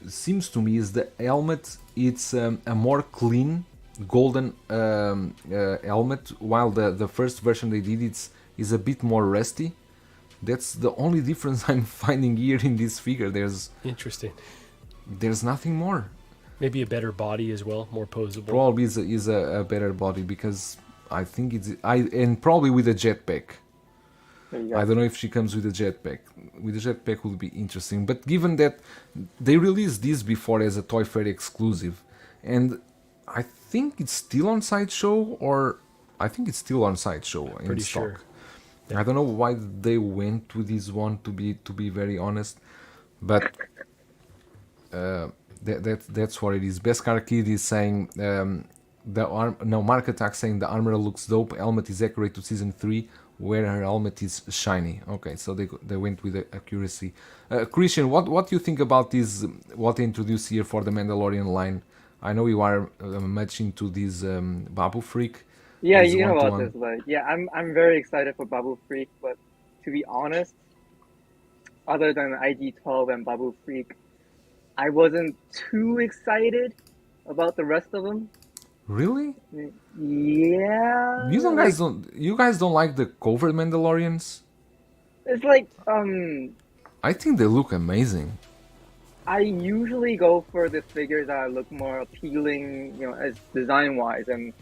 seems to me is the helmet. It's a more clean golden helmet, while the first version they did is a bit more rusty. That's the only difference I'm finding here in this figure. Interesting. There's nothing more. Maybe a better body as well, more posable. Probably is a better body, because I think and probably with a jetpack. I don't know if she comes with a jetpack. With a jetpack would be interesting. But given that they released this before as a Toy Fair exclusive, and I think it's still on Sideshow, in stock. Pretty sure. Yeah. I don't know why they went to this one, to be very honest, but that's what it is. Beskar Kid is saying Mark Attack saying the armor looks dope. Helmet is accurate to season 3, where her helmet is shiny. Okay, so they went with the accuracy. Christian, what do you think about this? What they introduced here for the Mandalorian line? I know you are much into this Babu Freak. Yeah, you know about this. Like, yeah, I'm very excited for Babu Freak, but to be honest, other than IG-12 and Babu Freak, I wasn't too excited about the rest of them. Really? Yeah. You guys don't like the cover Mandalorians? It's like I think they look amazing. I usually go for the figures that look more appealing, you know, as design wise, and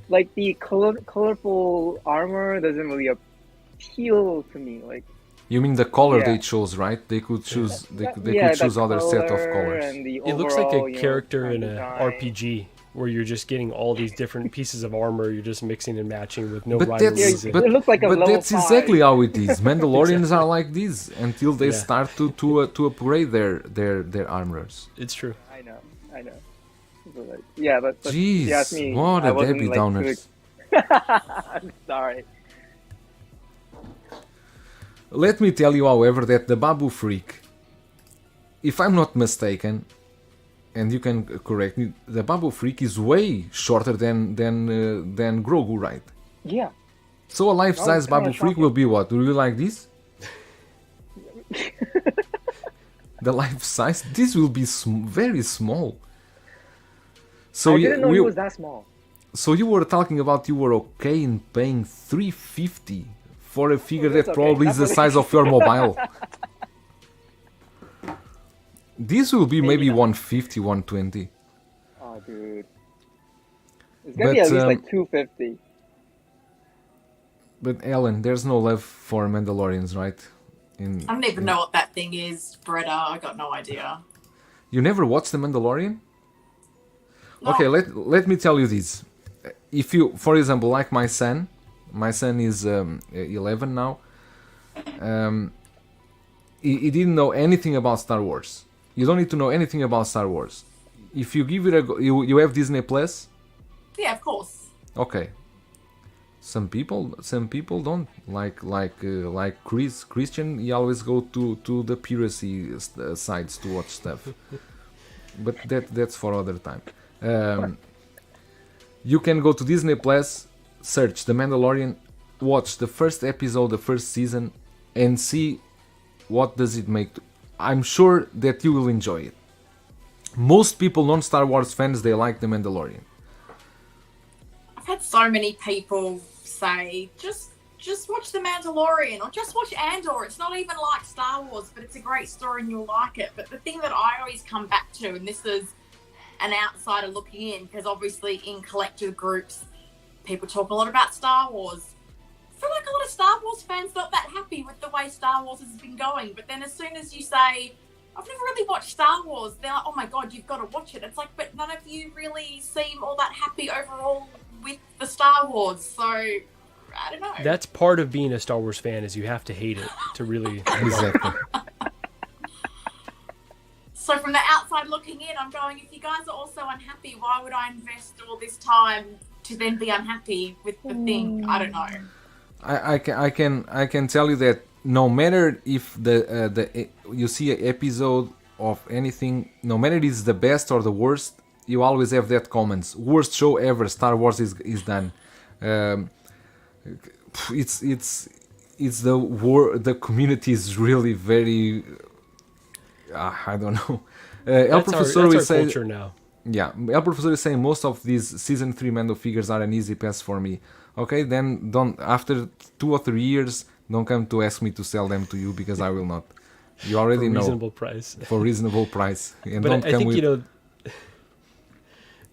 like the colorful armor doesn't really appeal to me. Like, You mean the color Yeah. they chose, right? They could choose. They could the choose other set of color colors. and the It looks like overall, a you know, character in kind a of design. RPG where you're just getting all these different pieces of armor. You're just mixing and matching with no But rhyme or that's reason. but, It looks like a but level that's 5. exactly how it is. Mandalorians are like this until they Yeah. start to upgrade their armors. It's true. I know. But, like, yeah, but Jeez, you asked me, what I a wasn't, Debbie like, too Downers. I'm sorry. Let me tell you, however, that the Babu Freak, if I'm not mistaken, and you can correct me, the Babu Freak is way shorter than Grogu, right? Yeah. So a life-size Oh, Babu kinda Freak shocking. will be what? Will you like this? The life size? This will be very small. So I didn't know we, he was that small. so you were talking about you were okay in paying $350 for a figure that's that okay. probably is the That's size of your mobile. This will be maybe 150, 120. Oh, dude. It's gonna be But, at least like 250. But Ellen, there's no love for Mandalorians, right? I don't even know what that thing is, Bretta. I got no idea. You never watched The Mandalorian? No. Okay, let me tell you this. If you, for example, like my son is 11 now. He didn't know anything about Star Wars. You don't need to know anything about Star Wars. If you give it a go, you have Disney Plus. Yeah, of course. Okay. Some people don't like Christian. He always go to the piracy sites to watch stuff. But that's for other time. You can go to Disney Plus, search The Mandalorian, watch the first episode, the first season, and see what does it make. I'm sure that you will enjoy it. Most people, non-Star Wars fans, they like The Mandalorian. I've had so many people say, just watch The Mandalorian or just watch Andor. It's not even like Star Wars, but it's a great story and you'll like it. But the thing that I always come back to, and this is an outsider looking in, because obviously in collector groups, people talk a lot about Star Wars. I feel like a lot of Star Wars fans not that happy with the way Star Wars has been going. But then as soon as you say, I've never really watched Star Wars, they're like, oh my God, you've got to watch it. It's like, but none of you really seem all that happy overall with the Star Wars. So, I don't know. That's part of being a Star Wars fan, is you have to hate it to really. Exactly. So from the outside looking in, I'm going, if you guys are also unhappy, why would I invest all this time to then be unhappy with the thing? I don't know. I can tell you that no matter if you see an episode of anything, no matter it's the best or the worst, you always have that comments. Worst show ever. Star Wars is done. It's the community is really very. I don't know. El That's Professor our is saying, culture now. yeah, El Professor is saying most of these season 3 Mando figures are an easy pass for me. Okay, then don't, after 2 or 3 years, don't come to ask me to sell them to you, because I will not. You already know. Reasonable price. For reasonable price. And But don't I come think, with...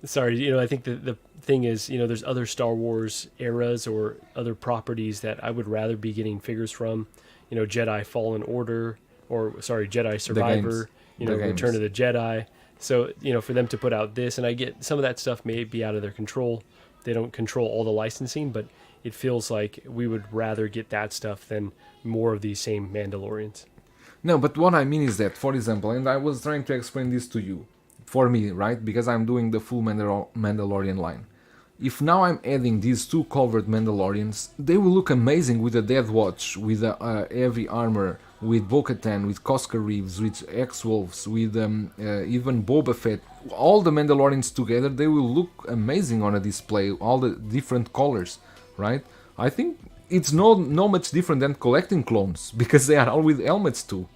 sorry, I think the thing is, there's other Star Wars eras or other properties that I would rather be getting figures from. Jedi Fallen Order, Jedi Survivor, The games. Return of the Jedi. So, for them to put out this, and I get some of that stuff may be out of their control. They don't control all the licensing, but it feels like we would rather get that stuff than more of these same Mandalorians. No, but what I mean is that, for example, and I was trying to explain this to you, for me, right? Because I'm doing the full Mandalorian line. If now I'm adding these 2 covered Mandalorians, they will look amazing with a Death Watch, with heavy armor, with Bo-Katan, with Koska Reeves, with X-Wolves, with even Boba Fett. All the Mandalorians together, they will look amazing on a display, all the different colors, right? I think it's no much different than collecting clones, because they are all with helmets too.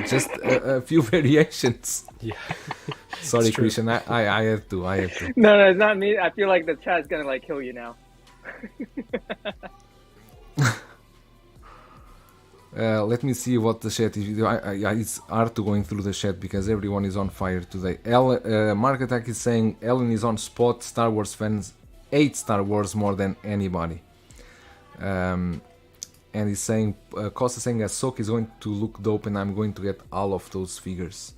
Just a few variations. Yeah. Sorry, It's true. Christian, I had to. No, it's not me. I feel like the chat's gonna kill you now. Let me see what the chat is. It's hard to going through the chat because everyone is on fire today. Mark Attack is saying Ellen is on spot. Star Wars fans hate Star Wars more than anybody. And he's saying, Costa saying Ahsoka is going to look dope and I'm going to get all of those figures.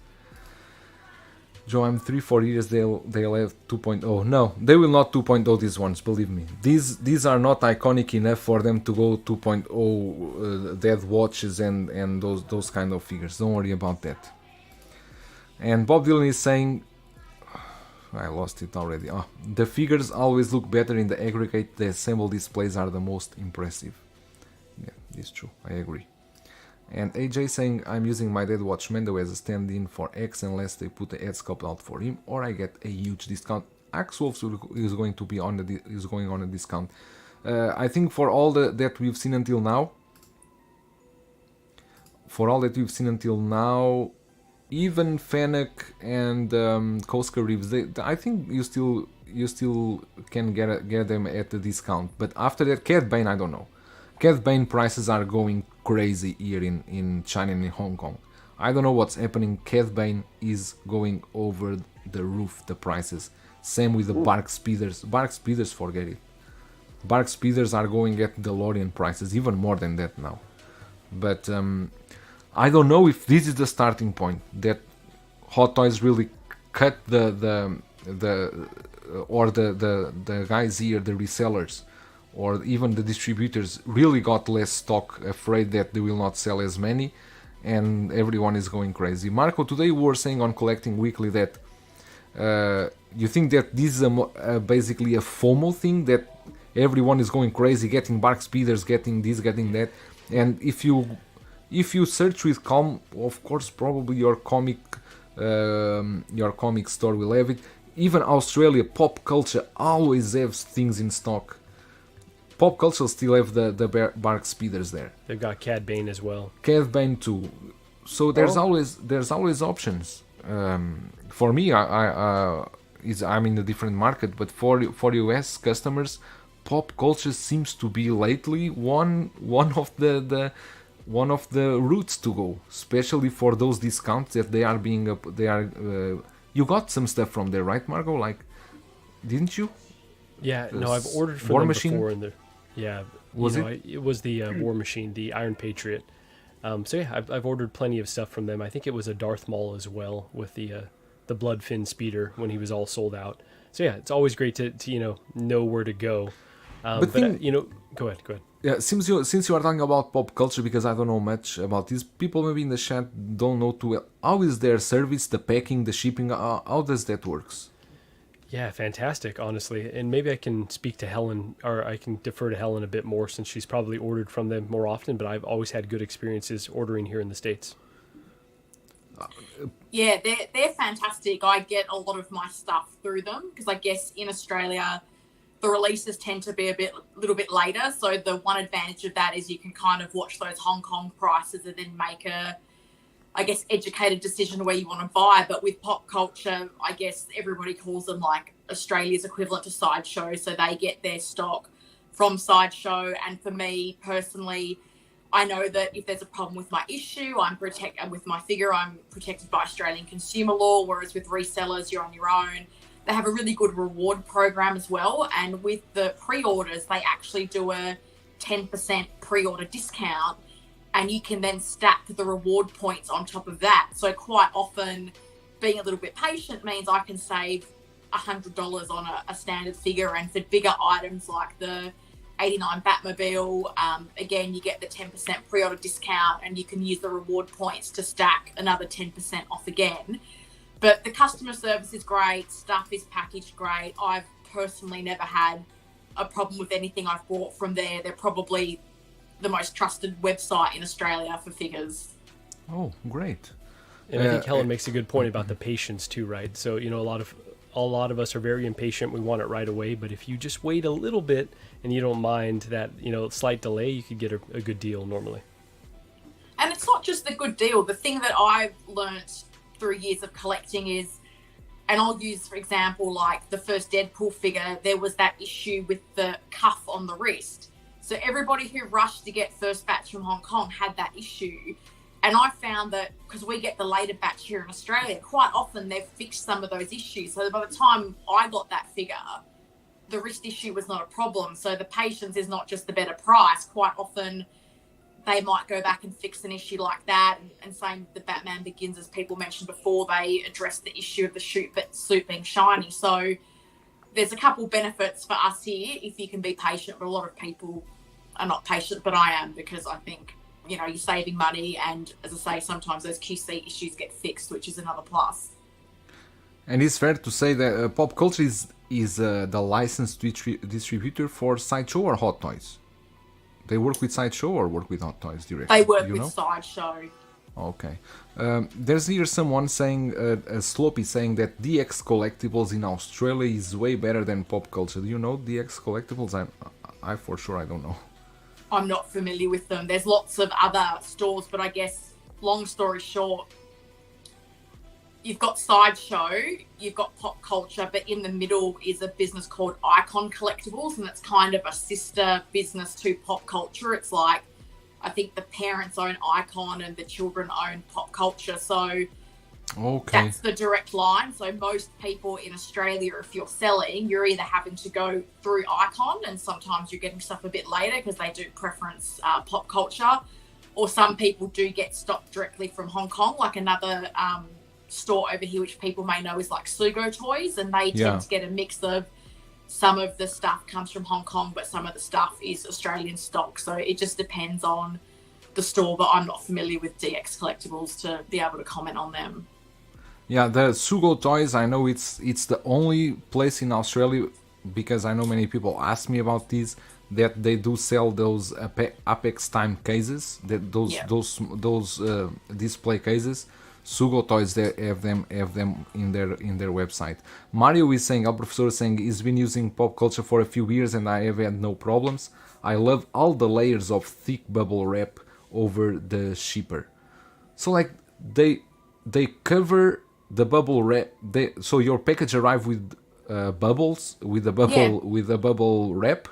Joe, I'm 3-4 years they'll have 2.0. No, they will not 2.0 these ones, believe me. These are not iconic enough for them to go 2.0 dead watches and those kind of figures. Don't worry about that. And Bob Dylan is saying, I lost it already. The figures always look better in the aggregate. The assembled displays are the most impressive. Yeah, it's true. I agree. And AJ saying, I'm using my Dead Watch Mando as a stand-in for X unless they put the head sculpt out for him, or I get a huge discount. Axewolf is going to be going on a discount. I think for all that we've seen until now, even Fennec and Koska Reeves, I think you still can get them at a discount. But after that, Cad Bane, I don't know. Cad Bane prices are going crazy here in China and in Hong Kong. I don't know what's happening. Cad Bane is going over the roof, the prices. Same with the Bark Speeders. Bark Speeders, forget it. Bark Speeders are going at DeLorean prices, even more than that now. But I don't know if this is the starting point, that Hot Toys really cut the guys here, the resellers, or even the distributors really got less stock, afraid that they will not sell as many, and everyone is going crazy. Marco, today we were saying on Collecting Weekly that you think that this is basically a FOMO thing, that everyone is going crazy, getting Bark Speeders, getting this, getting that, and if you search with calm, of course, probably your comic store will have it. Even Australia, Pop Culture always has things in stock. Pop Culture still have the Bark Speeders there. They've got Cad Bane as well. Cad Bane too. So there's always options. For me, I'm in a different market, but for US customers, Pop Culture seems to be lately one of the routes to go, especially for those discounts that you got some stuff from there, right, Margot? Like, didn't you? Yeah, no, I've ordered from them before. It was the War Machine, the Iron Patriot. So yeah, I've ordered plenty of stuff from them. I think it was a Darth Maul as well, with the Bloodfin speeder when he was all sold out. So yeah, it's always great to know where to go. Go ahead. Yeah, since you are talking about Pop Culture, because I don't know much about this, people maybe in the chat don't know too well. How is their service, the packing, the shipping? How does that works? Yeah, fantastic, honestly. And maybe I can speak to Helen, or I can defer to Helen a bit more, since she's probably ordered from them more often, but I've always had good experiences ordering here in the States. Yeah, they're fantastic. I get a lot of my stuff through them, because I guess in Australia, the releases tend to be a little bit later. So the one advantage of that is you can kind of watch those Hong Kong prices and then make a, I guess, educated decision where you want to buy. But with Pop Culture, I guess everybody calls them like Australia's equivalent to Sideshow. So they get their stock from Sideshow. And for me personally, I know that if there's a problem with my issue, with my figure, I'm protected by Australian consumer law. Whereas with resellers, you're on your own. They have a really good reward program as well. And with the pre-orders, they actually do a 10% pre-order discount. And you can then stack the reward points on top of that. So quite often, being a little bit patient means I can save $100 on a standard figure. And for bigger items like the 89 Batmobile, again, you get the 10% pre-order discount and you can use the reward points to stack another 10% off again. But the customer service is great. Stuff is packaged great. I've personally never had a problem with anything I've bought from there. They're probably the most trusted website in Australia for figures. Oh, great. And I think Helen makes a good point about the patience too, right? So, a lot of us are very impatient. We want it right away. But if you just wait a little bit and you don't mind that, slight delay, you could get a good deal normally. And it's not just the good deal. The thing that I've learnt through years of collecting is, and I'll use, for example, like the first Deadpool figure, there was that issue with the cuff on the wrist. So everybody who rushed to get first batch from Hong Kong had that issue. And I found that because we get the later batch here in Australia, quite often they've fixed some of those issues. So by the time I got that figure, the wrist issue was not a problem. So the patience is not just the better price. Quite often they might go back and fix an issue like that. And same with the Batman Begins, as people mentioned before, they addressed the issue of the suit being shiny. So there's a couple benefits for us here if you can be patient, but a lot of people are not patient, but I am, because I think, you know, you're saving money, and as I say, sometimes those QC issues get fixed, which is another plus. And it's fair to say that Pop Culture is the licensed distributor for Sideshow or Hot Toys? They work with Sideshow or work with Hot Toys directly? They work with Sideshow. Okay. There's here someone saying, Sloppy saying that DX Collectibles in Australia is way better than Pop Culture. Do you know DX Collectibles? I for sure I don't know. I'm not familiar with them. There's lots of other stores, but I guess, long story short, you've got Sideshow, you've got Pop Culture, but in the middle is a business called Icon Collectibles, and it's kind of a sister business to Pop Culture. It's like, I think the parents own Icon and the children own Pop Culture. So that's the direct line. So most people in Australia, if you're selling, you're either having to go through Icon, and sometimes you're getting stuff a bit later because they do preference Pop Culture, or some people do get stock directly from Hong Kong, like another store over here which people may know is like Sugo Toys, and they tend to get a mix of, some of the stuff comes from Hong Kong, but some of the stuff is Australian stock. So it just depends on the store, but I'm not familiar with DX Collectibles to be able to comment on them. Yeah, the Sugo Toys, I know it's the only place in Australia, because I know many people ask me about these, that they do sell those Apex Time cases, that those display cases. Sugo Toys, they have them in their website. Mario is saying, our professor is saying, he's been using Pop Culture for a few years and I have had no problems. I love all the layers of thick bubble wrap over the shipper. So like they cover the bubble wrap. So your package arrive with bubbles, with a bubble wrap.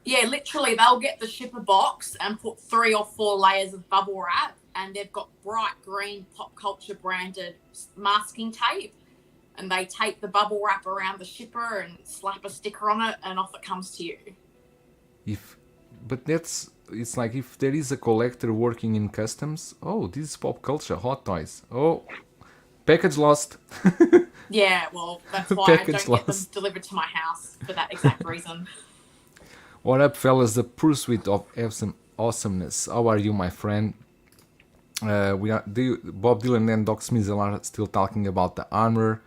Yeah, literally, they'll get the shipper box and put 3 or 4 layers of bubble wrap, and they've got bright green Pop Culture branded masking tape, and they tape the bubble wrap around the shipper and slap a sticker on it, and off it comes to you. It's like if there is a collector working in customs, oh, this is Pop Culture, Hot Toys. Oh, package lost. Yeah, well, that's why I don't get them delivered to my house, for that exact reason. What up, fellas? The pursuit of awesomeness. How are you, my friend? Bob Dylan and Doc Smizel are still talking about the armor.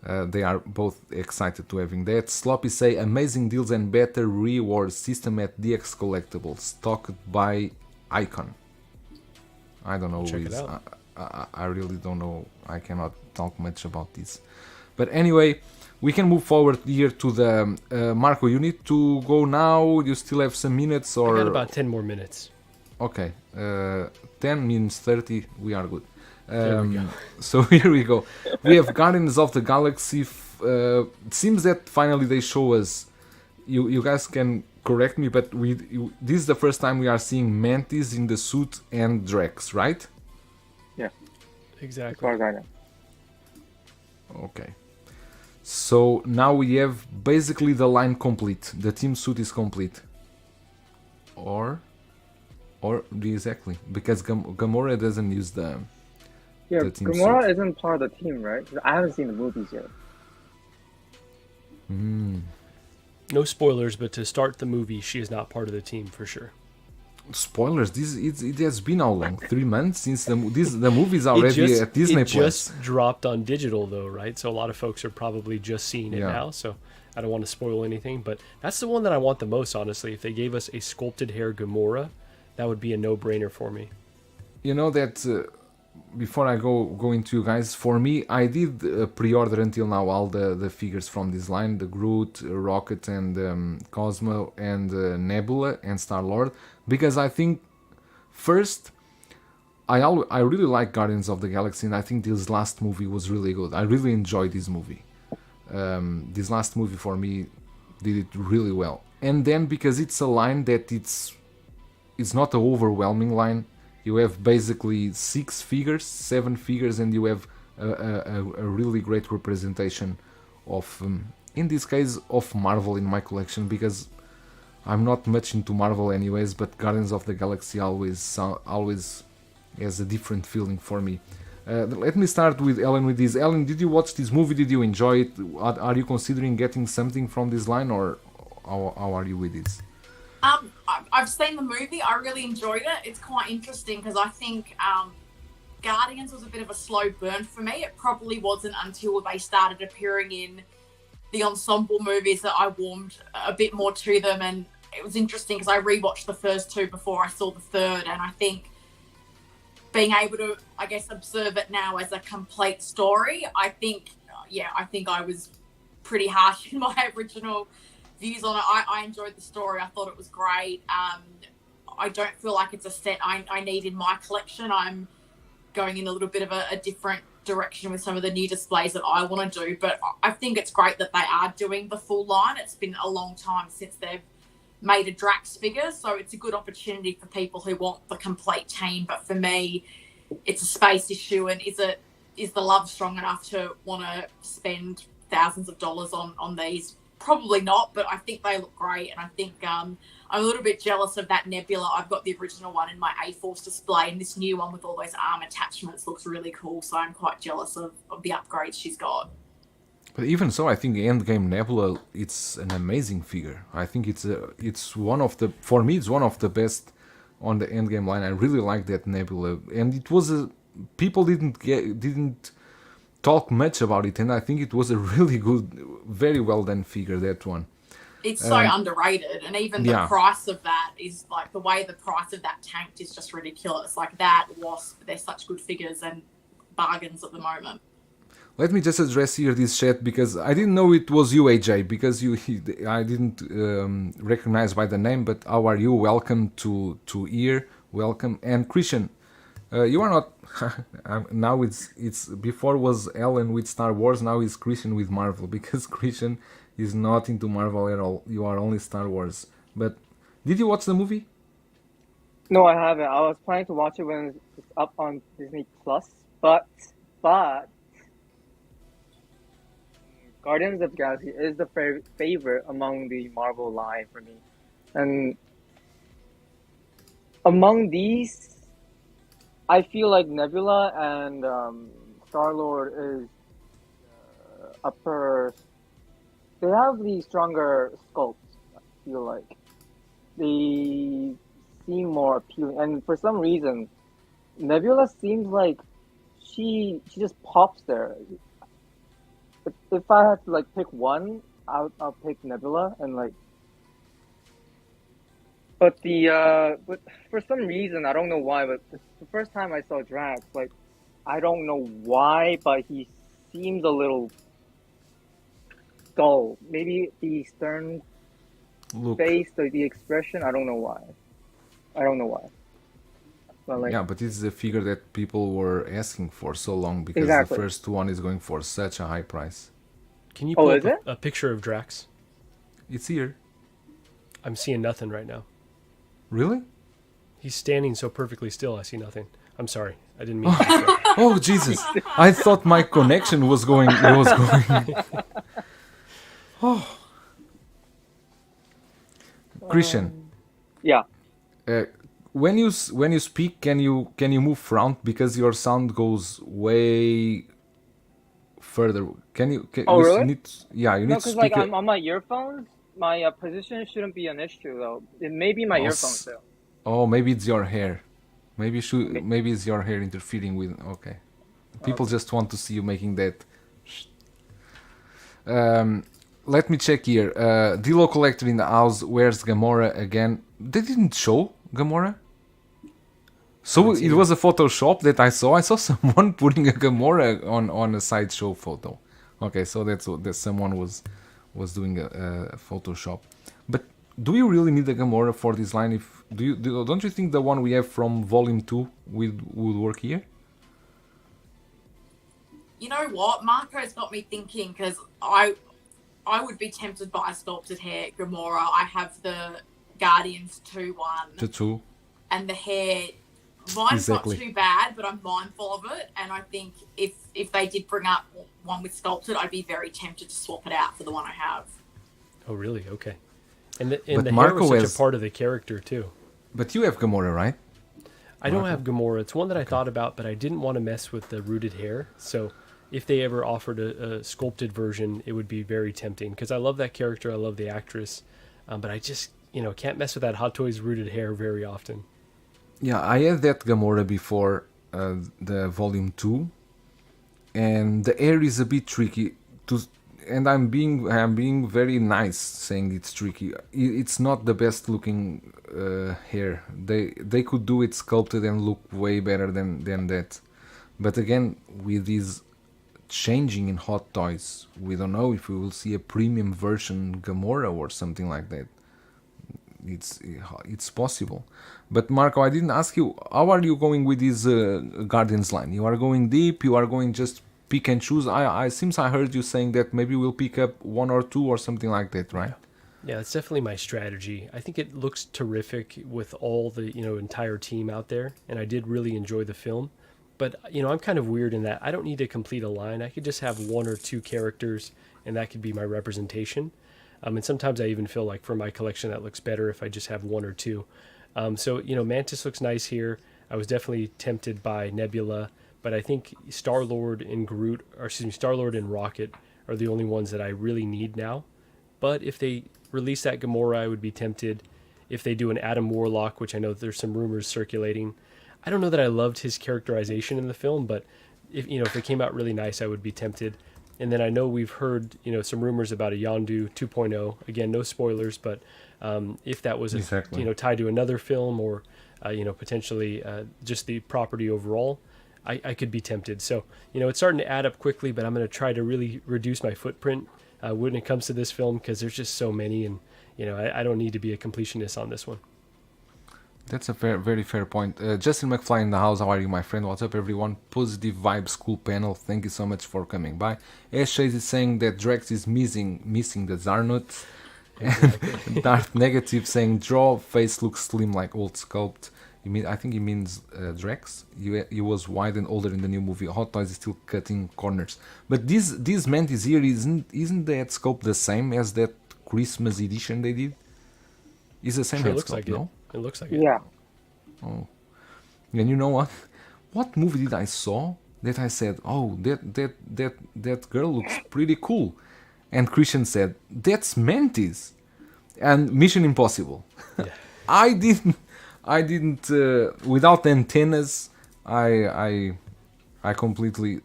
They are both excited to having that. Sloppy say, amazing deals and better reward system at DX Collectibles, stocked by Icon. I don't know who is. I really don't know. I cannot talk much about this. But anyway, we can move forward here to the... Marco, you need to go now? You still have some minutes? Or I got about 10 more minutes. Okay. 10 means 30. We are good. There we go. So here we go. We have Guardians of the Galaxy. It seems that finally they show us... You guys can correct me, but this is the first time we are seeing Mantis in the suit and Drax, right? Yeah. Exactly. As far as I know. Okay. So now we have basically the line complete. The team suit is complete. Or exactly, because Gamora doesn't use the team Gamora suit. isn't part of the team, right? I haven't seen the movies yet. No spoilers, but to start the movie, she is not part of the team for sure. Spoilers. It has been how long? 3 months since the movie's already at Disney Plus. It just dropped on digital though, right? So a lot of folks are probably just seeing it now. So I don't want to spoil anything, but that's the one that I want the most, honestly. If they gave us a sculpted hair Gamora, that would be a no-brainer for me. You know that before I go into you guys, for me, I did pre-order until now all the figures from this line, the Groot, Rocket, and Cosmo, and Nebula, and Star-Lord, because I think, first, I really like Guardians of the Galaxy, and I think this last movie was really good. I really enjoyed this movie. This last movie, for me, did it really well. And then, because it's a line that it's it's not an overwhelming line. You have basically 6 figures, 7 figures, and you have a really great representation of, in this case, of Marvel in my collection, because I'm not much into Marvel anyways, but Guardians of the Galaxy always has a different feeling for me. Let me start with Ellen with this. Ellen, did you watch this movie? Did you enjoy it? Are you considering getting something from this line, or how are you with this? I've seen the movie. I really enjoyed it. It's quite interesting because I think Guardians was a bit of a slow burn for me. It probably wasn't until they started appearing in the ensemble movies that I warmed a bit more to them. And it was interesting because I rewatched the first 2 before I saw the third. And I think being able to, I guess, observe it now as a complete story, I think I was pretty harsh in my original views on it. I enjoyed the story. I thought it was great. I don't feel like it's a set I need in my collection. I'm going in a little bit of a different direction with some of the new displays that I want to do, but I think it's great that they are doing the full line. It's been a long time since they've made a Drax figure, so it's a good opportunity for people who want the complete team. But for me, it's a space issue, and is the love strong enough to want to spend thousands of dollars on these? Probably not, but I think they look great, and I think I'm a little bit jealous of that Nebula. I've got the original one in my A-Force display, and this new one with all those arm attachments looks really cool, so I'm quite jealous of the upgrades she's got. But even so, I think Endgame Nebula, it's an amazing figure. I think it's one of the best on the Endgame line. I really like that Nebula, and it was people didn't talk much about it, and I think it was a really good, very well done figure, that one. It's so underrated, and even the price of that is like, the way the price of that tanked is just ridiculous. Like that Wasp, they're such good figures and bargains at the moment. Let me just address here this chat, because I didn't know it was you, AJ, because I didn't recognize by the name, but how are you? Welcome to here, welcome. And Christian, you are not, now it's before was Ellen with Star Wars, now it's Christian with Marvel, because Christian is not into Marvel at all. You are only Star Wars. But did you watch the movie? No, I haven't. I was planning to watch it when it's up on Disney Plus, but Guardians of the Galaxy is the favorite among the Marvel line for me. And among these, I feel like Nebula and Star-Lord is upper. They have the stronger sculpts, I feel like. They seem more appealing. And for some reason, Nebula seems like she just pops there. If I had to like pick one, I'll pick Nebula, and like. But but for some reason, I don't know why, but the first time I saw Drax, like, I don't know why, but he seems a little dull. Maybe the stern face, the expression, I don't know why. But like, yeah, but it's a figure that people were asking for so long, because exactly. The first one is going for such a high price. Can you pull up a picture of Drax? It's here. I'm seeing nothing right now. Really? He's standing so perfectly still, I see nothing. I'm sorry. I didn't mean to. Oh, Jesus. I thought my connection was going. Oh. Christian. Yeah. When you speak, can you move front, because your sound goes way further? Really? You need to because speak. Like I'm on my earphones. My position shouldn't be an issue though. It may be my earphones though. Oh, maybe it's your hair. Maybe it's your hair interfering with. Okay. People just want to see you making that. Let me check here. Dilo Collector in the house. Where's Gamora again? They didn't show Gamora. So it was a Photoshop that I saw. I saw someone putting a Gamora on a sideshow photo. Okay, so that's someone was doing a Photoshop. But do you really need a Gamora for this line? Don't you think the one we have from Volume 2 would work here? You know what? Marco's got me thinking, because I would be tempted by a sculpted hair Gamora. I have the Guardians 2 one. The 2? and the hair. Mine's Exactly. not too bad, but I'm mindful of it. And I think if they did bring up one with sculpted, I'd be very tempted to swap it out for the one I have. Oh, really? Okay. And the But hair Marco was such has- a part of the character, too. But you have Gamora, right? I don't have Gamora. It's one that I thought about, but I didn't want to mess with the rooted hair. So if they ever offered a sculpted version, it would be very tempting. Because I love that character. I love the actress. But I just, can't mess with that Hot Toys rooted hair very often. Yeah, I had that Gamora before the Volume 2. And the hair is a bit tricky to... And I'm being very nice saying it's tricky. It's not the best looking hair. They could do it sculpted and look way better than that. But again, with these changing in Hot Toys, we don't know if we will see a premium version Gamora or something like that. It's possible. But Marco, I didn't ask you, how are you going with this Guardians line? You are going deep? You are going just pick and choose? I seems I heard you saying that maybe we'll pick up one or two or something like that, right? Yeah, that's definitely my strategy. I think it looks terrific with all the entire team out there, and I did really enjoy the film. But I'm kind of weird in that I don't need to complete a line. I could just have one or two characters, and that could be my representation. And sometimes I even feel like for my collection that looks better if I just have one or two. So Mantis looks nice here. I was definitely tempted by Nebula. But I think Star-Lord and Star-Lord and Rocket are the only ones that I really need now. But if they release that Gamora, I would be tempted. If they do an Adam Warlock, which I know there's some rumors circulating, I don't know that I loved his characterization in the film, but if it came out really nice, I would be tempted. And then I know we've heard some rumors about a Yondu 2.0. Again, no spoilers, but if that was Exactly. tied to another film or potentially just the property overall, I could be tempted. So, it's starting to add up quickly, but I'm going to try to really reduce my footprint when it comes to this film because there's just so many, and, I don't need to be a completionist on this one. That's a very fair point. Justin McFly in the house, how are you, my friend? What's up, everyone? Positive Vibes Cool Panel, thank you so much for coming by. Ash Chase is saying that Drex is missing the Zarnut. Darth Negative saying draw face looks slim like old sculpt. I think he means Drex. He was wide and older in the new movie. Hot Toys is still cutting corners. But this Mantis here isn't that sculpt the same as that Christmas edition they did? It's the same Sure, head looks sculpt, like no? it looks like it. Yeah. Oh. And you know what? What movie did I saw that I said, oh, that girl looks pretty cool? And Christian said, that's Mantis. And Mission Impossible. Yeah. I didn't without antennas, I completely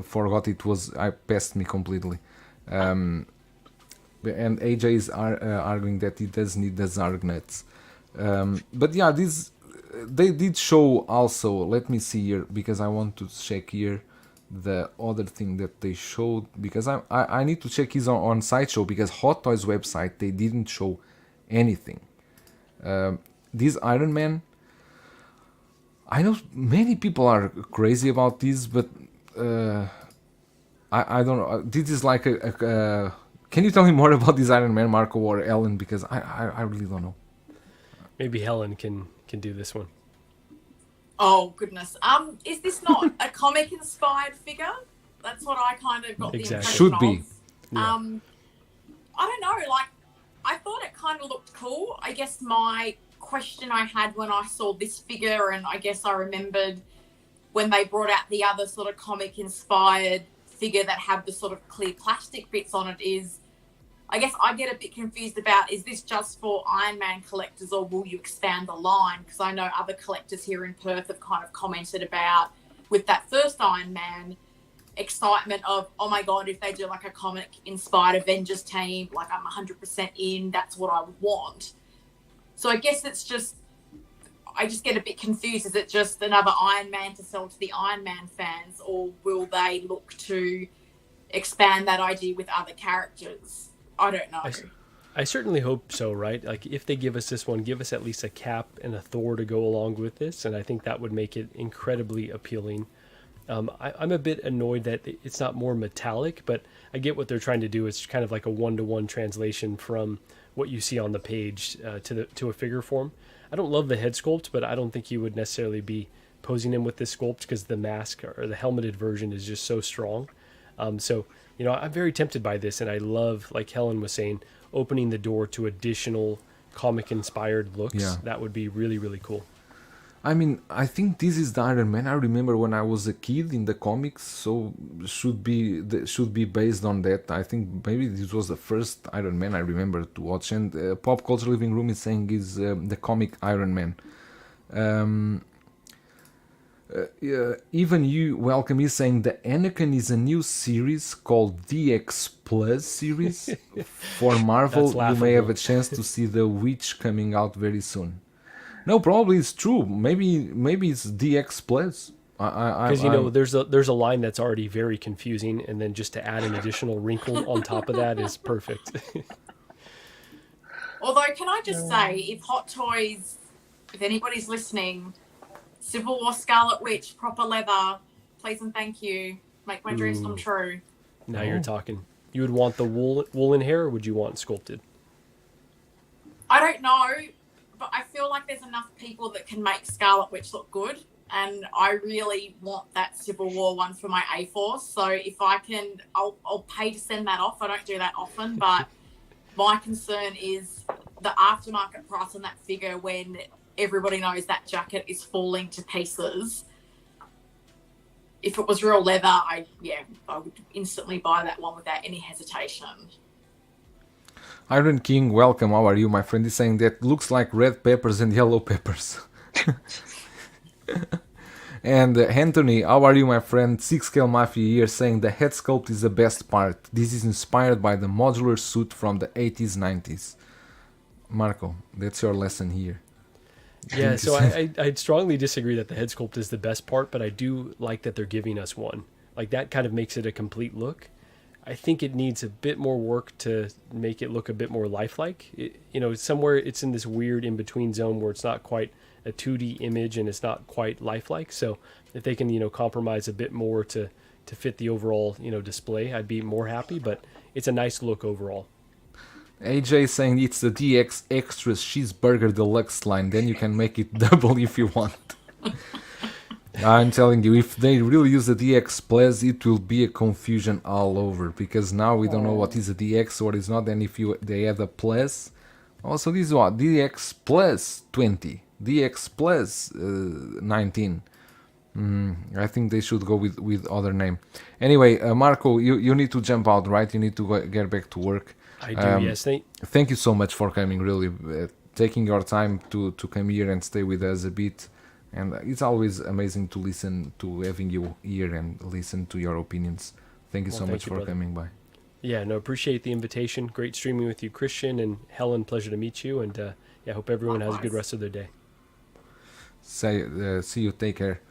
forgot it was, I passed me completely. And AJ is arguing that he does need the Zargnuts. But yeah, they did show also, let me see here, because I want to check here the other thing that they showed, because I need to check is on Sideshow, because Hot Toys website, they didn't show anything. This Iron Man, I know many people are crazy about this, but I don't know. This is like a can you tell me more about this Iron Man, Marco or Helen? Because I really don't know. Maybe Helen can do this one. Oh goodness. Is this not a comic inspired figure? That's what I kind of got the Exactly. impression Should of. be. Yeah. I don't know, like I thought it kind of looked cool. I guess my question I had when I saw this figure, and I guess I remembered when they brought out the other sort of comic inspired figure that had the sort of clear plastic bits on it, is I guess I get a bit confused about, is this just for Iron Man collectors or will you expand the line? Because I know other collectors here in Perth have kind of commented about, with that first Iron Man, excitement of, oh my God, if they do like a comic inspired Avengers team, like I'm 100% in, that's what I would want. So I guess it's just, I just get a bit confused. Is it just another Iron Man to sell to the Iron Man fans, or will they look to expand that idea with other characters? I don't know. I certainly hope so, right? Like if they give us this one, give us at least a Cap and a Thor to go along with this, and I think that would make it incredibly appealing. I'm a bit annoyed that it's not more metallic, but I get what they're trying to do. It's kind of like a one-to-one translation from what you see on the page to a figure form. I don't love the head sculpt, but I don't think you would necessarily be posing him with this sculpt because the mask or the helmeted version is just so strong. So, I'm very tempted by this, and I love, like Helen was saying, opening the door to additional comic-inspired looks. Yeah. That would be really, really cool. I mean, I think this is the Iron Man I remember when I was a kid in the comics, so should be based on that. I think maybe this was the first Iron Man I remember to watch, and Pop Culture Living Room is saying is the comic Iron Man. Even you, Welcome, is saying the Anakin is a new series called DX Plus series for Marvel. That's You laughable. may have a chance to see The Witch coming out very soon. No, probably it's true. Maybe it's DX Plus. Because there's a line that's already very confusing, and then just to add an additional wrinkle on top of that is perfect. Although, can I just say, if Hot Toys, if anybody's listening, Civil War Scarlet Witch, proper leather, please and thank you. Make my dreams come true. Now you're talking. You would want the woolen hair, or would you want sculpted? I don't know, but I feel like there's enough people that can make Scarlet Witch look good, and I really want that Civil War one for my A-Force. So if I can, I'll pay to send that off. I don't do that often, but my concern is the aftermarket price on that figure when everybody knows that jacket is falling to pieces. If it was real leather, I would instantly buy that one without any hesitation. Iron King, welcome. How are you, my friend? Is saying that looks like red peppers and yellow peppers. And Anthony, how are you, my friend? 6Scale Mafia here, saying the head sculpt is the best part. This is inspired by the modular suit from the 80s, 90s. Marco, that's your lesson here. Yeah, so I'd strongly disagree that the head sculpt is the best part, but I do like that they're giving us one. Like, that kind of makes it a complete look. I think it needs a bit more work to make it look a bit more lifelike. Somewhere it's in this weird in-between zone where it's not quite a 2D image and it's not quite lifelike. So if they can, compromise a bit more to fit the overall, display, I'd be more happy, but it's a nice look overall. AJ saying it's the DX Extras Cheeseburger Deluxe line, then you can make it double if you want. I'm telling you, if they really use the DX Plus, it will be a confusion all over, because now we don't know what is a DX or what is not, and if they add a plus, also this is what, DX Plus 20, DX Plus 19. I think they should go with other name. Anyway, Marco, you need to jump out, right? You need to get back to work. I do, yes. Thank you so much for coming, really, taking your time to come here and stay with us a bit. And it's always amazing to listen to having you here and listen to your opinions. Thank you so much for coming by. Yeah, no, appreciate the invitation. Great streaming with you, Christian, and Helen. Pleasure to meet you. And I hope everyone has a good rest of their day. See you. Take care.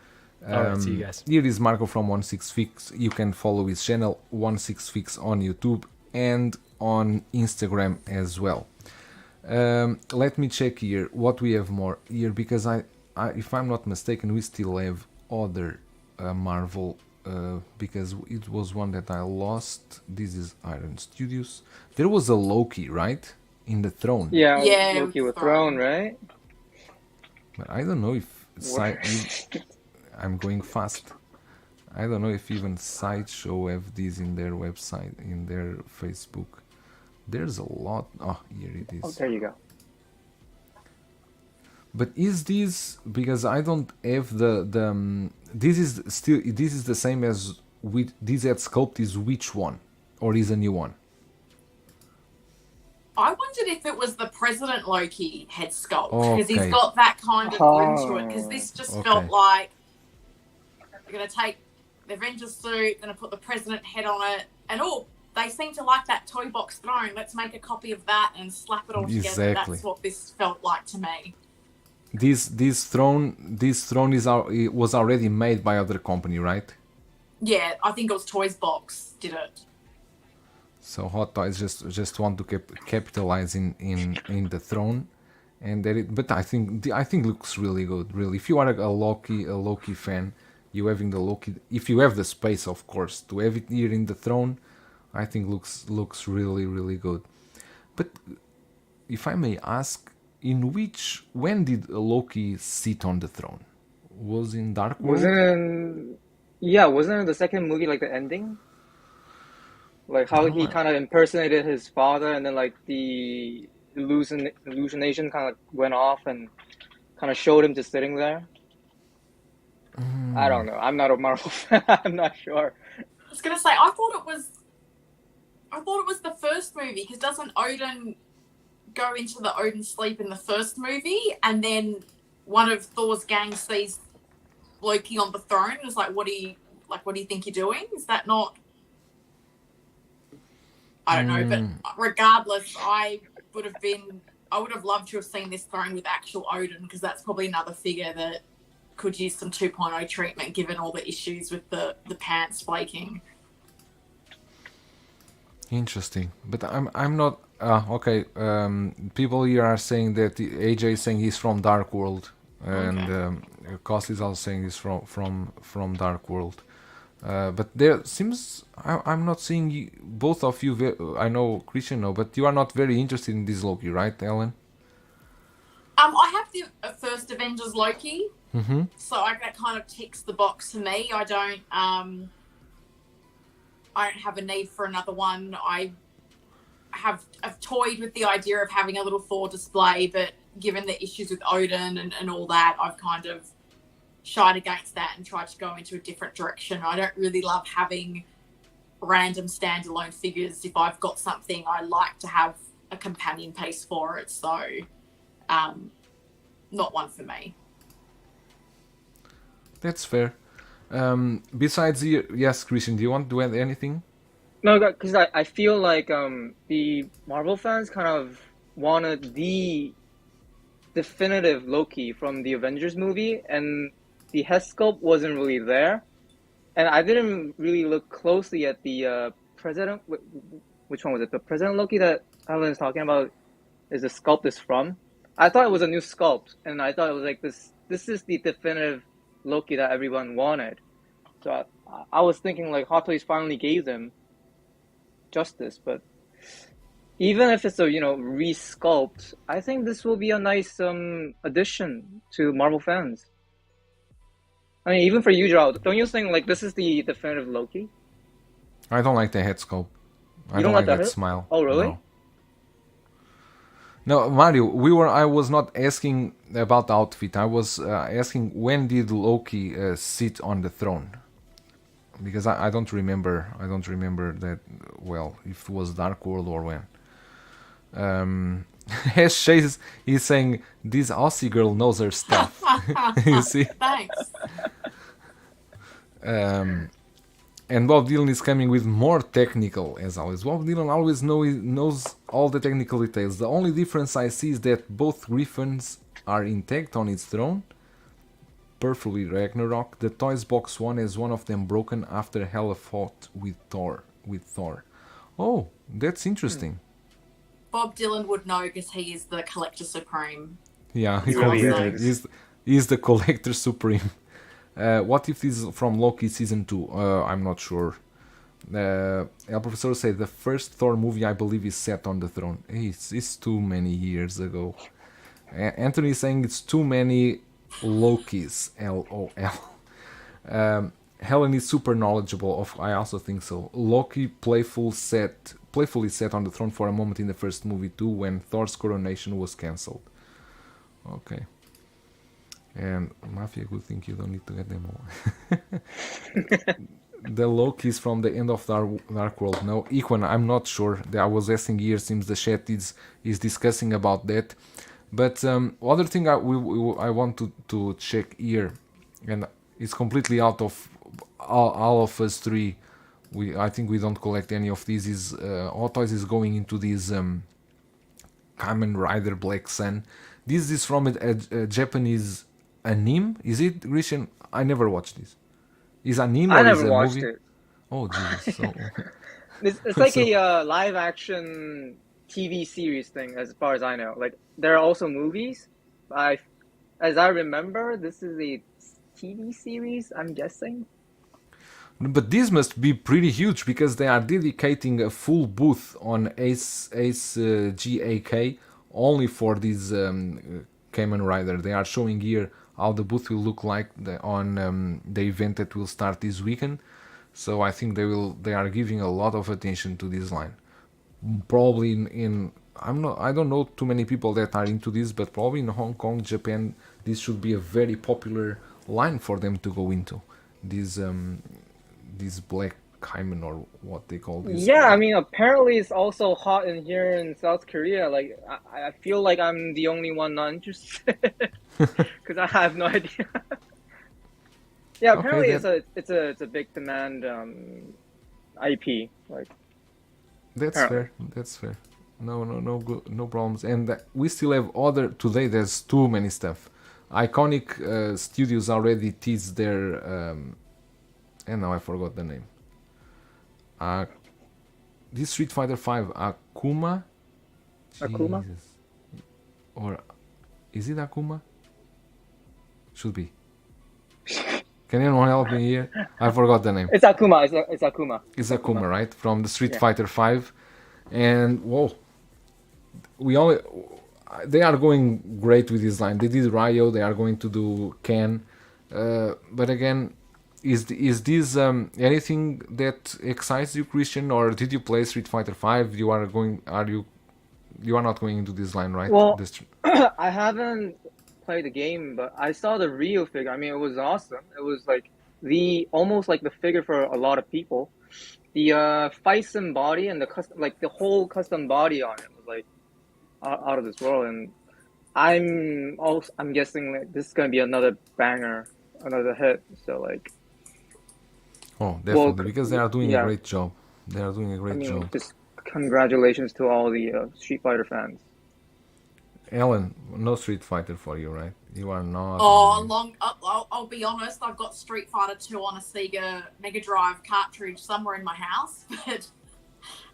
All right, see you guys. Here is Marco from 16Fix. You can follow his channel 16Fix on YouTube and on Instagram as well. Let me check here what we have more here, because I if I'm not mistaken, we still have other Marvel, because it was one that I lost. This is Iron Studios. There was a Loki, right? In the throne. Yeah, Yeah, Loki with Throne, right? But I don't know if I'm going fast. I don't know if even Sideshow have this in their website, in their Facebook. There's a lot. Oh, here it is. Oh, there you go. But is this, because I don't have the this is the same as with this head sculpt is which one, or is a new one? I wondered if it was the President Loki head sculpt, because Okay. he's got that kind of grin to it, because this just felt like they're going to take the Avengers suit, going to put the President head on it, and they seem to like that toy box throne. Let's make a copy of that and slap it all together. Exactly. That's what this felt like to me. This throne was already made by other company, right? Yeah, I think it was Toys Box did it. So Hot Toys just want to capitalize in the throne, and but I think looks really good. Really, if you are a Loki fan, you having the Loki, if you have the space, of course, to have it here in the throne, I think looks really, really good. But if I may ask, when did Loki sit on the throne? Was in Dark World? Wasn't it the second movie like the ending? Like how he kind of impersonated his father, and then like the hallucination kind of went off and kind of showed him just sitting there. I don't know. I'm not a Marvel fan. I'm not sure. I was gonna say I thought it was the first movie, because doesn't Odin go into the Odin sleep in the first movie, and then one of Thor's gang sees Loki on the throne and is like, what do you think you're doing? Is that not? I don't know, but regardless, I would have loved to have seen this throne with actual Odin, because that's probably another figure that could use some 2.0 treatment given all the issues with the pants flaking. Interesting, but I'm not okay. People here are saying that AJ is saying he's from Dark World, and Cost is also saying he's from Dark World. But there seems I'm not seeing both of you. I know Christian, no, but you are not very interested in this Loki, right, Helen? I have the first Avengers Loki, Mm-hmm. so that kind of ticks the box for me. I don't have a need for another one. I've toyed with the idea of having a little Thor display, but given the issues with Odin and all that, I've kind of shied against that and tried to go into a different direction. I don't really love having random standalone figures. If I've got something, I like to have a companion piece for it. So, not one for me. That's fair. Besides yes, Christian, do you want to add anything? No, because I feel like the Marvel fans kind of wanted the definitive Loki from the Avengers movie, and the head sculpt wasn't really there. And I didn't really look closely at the President. Which one was it? The President Loki that Helen is talking about is the sculpt is from. I thought it was a new sculpt, and I thought it was like this. This is the definitive Loki that everyone wanted. So I was thinking like Hot Toys finally gave them justice, but even if it's a re-sculpt, I think this will be a nice addition to Marvel fans. I mean, even for you, Gerald, don't you think like this is the definitive Loki? I don't like the head sculpt. I You don't like that head? smile. Oh, really? No, Mario, I was not asking about the outfit. I was asking when did Loki sit on the throne? Because I don't remember. I don't remember that well. If it was Dark World or when. As Chase is saying, this Aussie girl knows her stuff. You see? Thanks. And Bob Dylan is coming with more technical, as always. Bob Dylan always knows all the technical details. The only difference I see is that both griffins are intact on its throne. Perfectly Ragnarok. The Toys Box 1 has one of them broken after Hela fought with Thor. Oh, that's interesting. Bob Dylan would know because he is the Collector Supreme. Yeah, He really is. he's the Collector Supreme. What if this is from Loki season 2? I'm not sure. El Professor said the first Thor movie I believe is set on the throne. It's too many years ago. Anthony is saying it's too many Lokis. LOL. Helen is super knowledgeable. I also think so. Loki playfully sat on the throne for a moment in the first movie too, when Thor's coronation was cancelled. Okay. And Mafia, good thing you don't need to get them all. The Lokis from the end of Dark World. No, Equan, I'm not sure. I was asking here, seems the chat is discussing about that. But other thing I want to check here, and it's completely out of all of us three. I think we don't collect any of these. Is Hot Toys is going into this Kamen Rider Black Sun. This is from a Japanese anime. Is it, Christian? I never watched this. Is anime or is a movie? It. Oh Jesus! So, It's like a live action TV series thing, as far as I know. Like there are also movies. As I remember, this is a TV series, I'm guessing. but this must be pretty huge because they are dedicating a full booth on Ace GAK only for this Kamen Rider. They are showing here how the booth will look like on the event that will start this weekend. So I think they are giving a lot of attention to this line. Probably I don't know too many people that are into this, but probably in Hong Kong, Japan, this should be a very popular line for them to go into. This black Kamen, or what they call this. Yeah, I mean, apparently it's also hot in here in South Korea. Like, I feel like I'm the only one not interested because I have no idea. Yeah, apparently it's a big demand IP. Like, that's apparently. fair. That's fair. No problems. And we still have other. Today there's too many stuff. Iconic Studios already teased their. And now I forgot the name. This Street Fighter 5 Akuma. Akuma? Jesus. Or is it Akuma? Should be. Can anyone help me here? I forgot the name. It's Akuma. It's Akuma. It's Akuma, right? From the Street Fighter 5. And whoa, they are going great with this line. They did Ryo. They are going to do Ken. But again, is this anything that excites you, Christian, or did you play Street Fighter 5? You are not going into this line, right? Well, I haven't played the game, but I saw the Ryo figure. I mean, it was awesome. It was like almost like the figure for a lot of people. The Faisen body and the whole custom body on it was like out of this world. And I'm guessing that this is gonna be another banger, another hit. So like. Oh, definitely, because they are doing a great job. They are doing a great job. Just congratulations to all the Street Fighter fans. Helen, no Street Fighter for you, right? You are not. Oh, I'll be honest. I've got Street Fighter 2 on a Sega Mega Drive cartridge somewhere in my house, but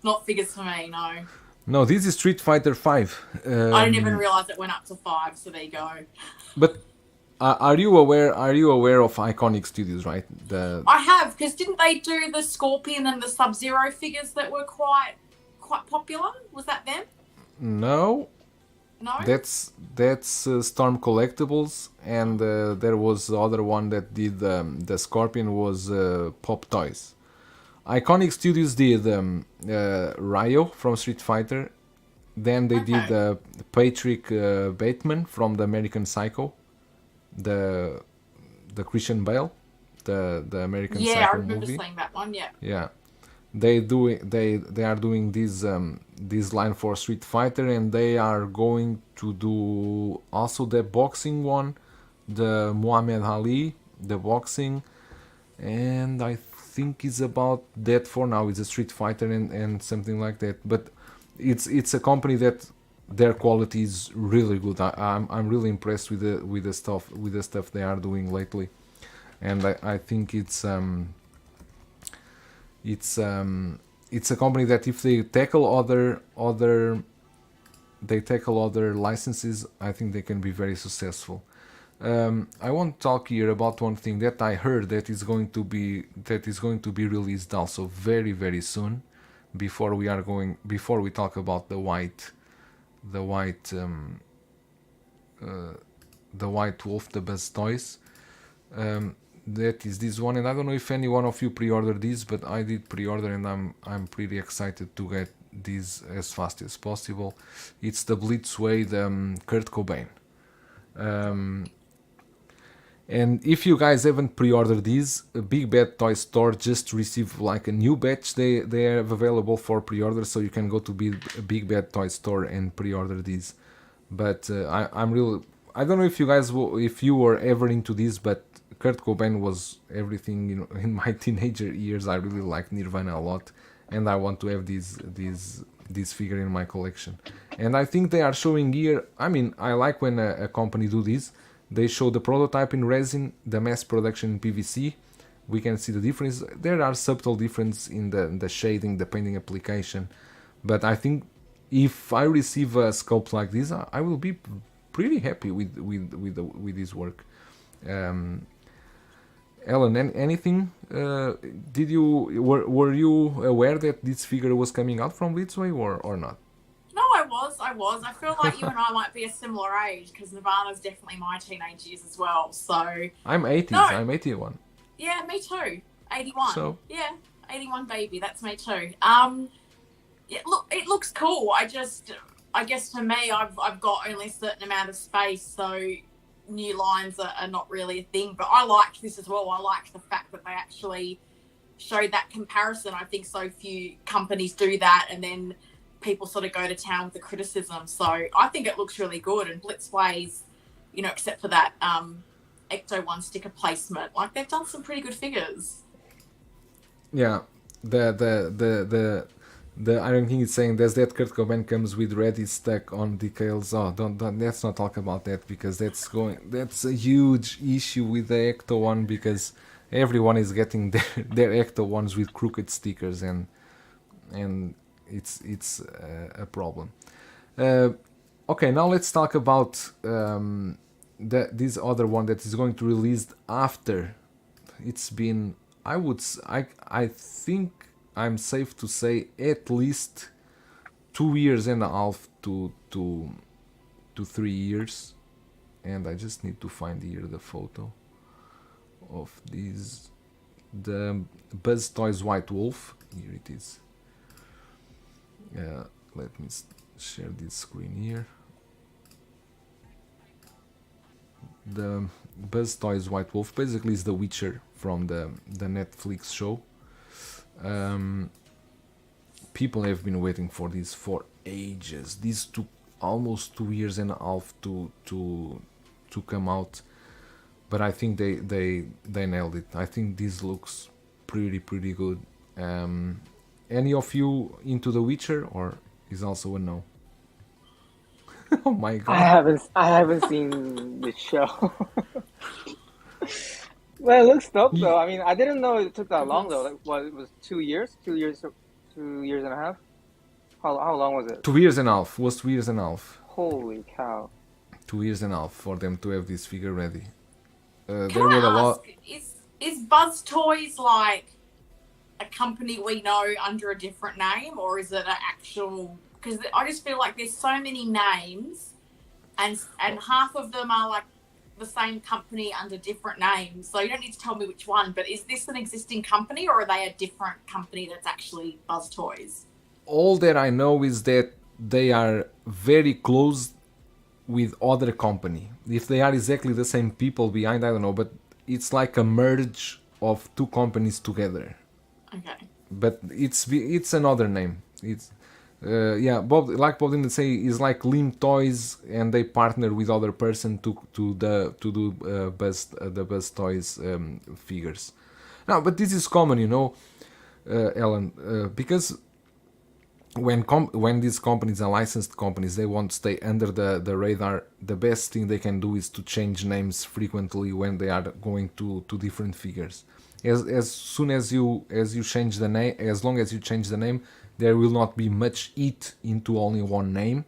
not figures for me. No. No, this is Street Fighter 5. I didn't even realize it went up to 5. So there you go. But. Are you aware of Iconic Studios, right? I have, because didn't they do the Scorpion and the Sub-Zero figures that were quite popular? Was that them? No. That's Storm Collectibles, and there was the other one that did the Scorpion was Pop Toys. Iconic Studios did Ryo from Street Fighter, then they did Patrick Bateman from the American Psycho. The Christian Bale, the American Psycho movie. Yeah, I remember seeing that one. Yeah. Yeah, they are doing this line for Street Fighter, and they are going to do also the boxing one, the Muhammad Ali, the boxing, and I think it's about that for now. It's a Street Fighter and something like that. But it's a company that. Their quality is really good. I'm really impressed with the stuff they are doing lately, and I think it's a company that if they tackle other licenses, I think they can be very successful. I want to talk here about one thing that I heard that is going to be released also very, very soon. Before we talk about the white Wolf, the Buzztoys. That is this one, and I don't know if any one of you pre-ordered this, but I did pre-order, and I'm pretty excited to get this as fast as possible. It's the Blitzway, the Kurt Cobain. And if you guys haven't pre-ordered these, Big Bad Toy Store just received like a new batch they have available for pre-order, so you can go to Big Bad Toy Store and pre-order these. But I don't know if you guys if you were ever into this, but Kurt Cobain was everything, you know. In my teenager years, I really liked Nirvana a lot, and I want to have this figure in my collection. And I think they are showing here. I mean, I like when a company do this. They show the prototype in resin, the mass production in PVC. We can see the difference. There are subtle differences in the shading, the painting application. But I think if I receive a sculpt like this, I will be pretty happy with this work. Ellen, anything? Were you aware that this figure was coming out from Blitzway or not? No, I was. I feel like you and I might be a similar age because Nirvana's definitely my teenage years as well. So I'm 80s. No. I'm 81. Yeah, me too. 81. So Yeah, 81 baby. That's me too. Yeah, look, it looks cool. I guess for me, I've got only a certain amount of space, so new lines are not really a thing. But I liked this as well. I liked the fact that they actually showed that comparison. I think so few companies do that, and then people sort of go to town with the criticism. So I think it looks really good. And Blitzway's, you know, except for that Ecto One sticker placement, like they've done some pretty good figures. yeah, the Iron King is saying, does that Kurt Cobain comes with ready stuck on decals? Oh, don't let's not talk about that, because that's a huge issue with the Ecto One, because everyone is getting their Ecto Ones with crooked stickers, and it's a problem. Okay, now let's talk about this other one that is going to release after it's been, I think I'm safe to say, at least 2 years and a half to 3 years, and I just need to find here the photo of these, the Buzztoys White Wolf. Here it is. Let me share this screen here. The Buzztoys White Wolf basically is the Witcher from the Netflix show. People have been waiting for this for ages. This took almost 2 years and a half to come out, but I think they nailed it. I think this looks pretty good. Any of you into The Witcher, or is also a no? Oh my god! I haven't seen the show. Well, it looks dope though. I mean, I didn't know it took that long though. Like, what, it was 2 years, 2 years and a half. How long was it? 2 years and a half. Was 2 years and a half. Holy cow! 2 years and a half for them to have this figure ready. Can There were I a lot. ask, is Buzztoys like a company we know under a different name, or is it an actual? Because I just feel like there's so many names, and half of them are like the same company under different names. So you don't need to tell me which one, but is this an existing company, or are they a different company that's actually Buzztoys? All that I know is that they are very close with other company. If they are exactly the same people behind, I don't know, but it's like a merge of two companies together. Okay. But it's another name. It's yeah, Bob, like Bob didn't say, is like Lim Toys, and they partner with other person to do the Buzztoys figures. Now, but this is common, you know, Ellen, because when these companies are licensed companies, they want to stay under the radar. The best thing they can do is to change names frequently when they are going to different figures. As soon as you change the name, as long as you change the name, there will not be much eat into only one name.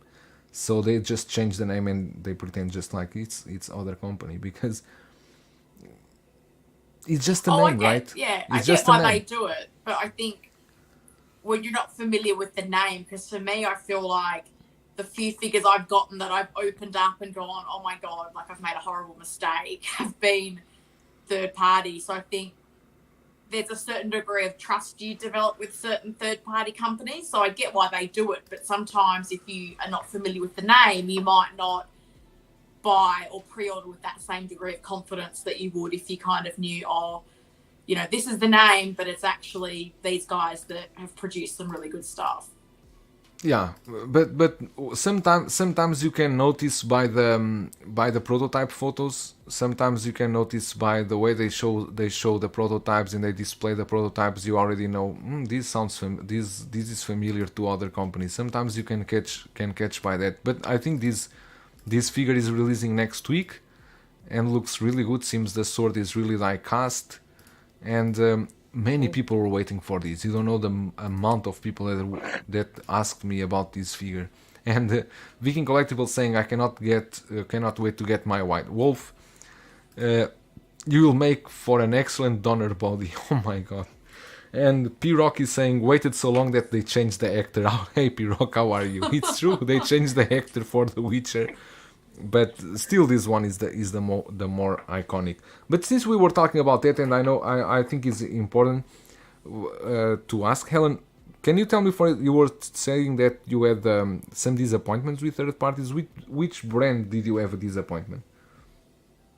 So they just change the name and they pretend just like it's other company, because it's just a name, right? Yeah, it's I just get a why name. they do it, but I think when you're not familiar with the name, because for me, I feel like the few figures I've gotten that I've opened up and gone, oh my god, like I've made a horrible mistake, have been third party. So I think there's a certain degree of trust you develop with certain third party companies. So I get why they do it, but sometimes if you are not familiar with the name, you might not buy or pre-order with that same degree of confidence that you would if you kind of knew, oh, you know, this is the name, but it's actually these guys that have produced some really good stuff. Yeah, but sometimes you can notice by the prototype photos. Sometimes you can notice by the way they show the prototypes and they display the prototypes. You already know this sounds this is familiar to other companies. Sometimes you can catch by that. But I think this figure is releasing next week and looks really good. Seems the sword is really like cast, and many people were waiting for this. You don't know the amount of people that asked me about this figure. And Viking Collectibles saying, I cannot wait to get my white wolf. You will make for an excellent donor body. Oh my god. And P-Rock is saying, waited so long that they changed the actor. Oh, hey P-Rock, how are you? It's true, they changed the actor for The Witcher. But still, this one is the more iconic. But since we were talking about that, and I think it's important to ask Helen, can you tell me, you were saying that you had some disappointments with third parties. Which brand did you have a disappointment?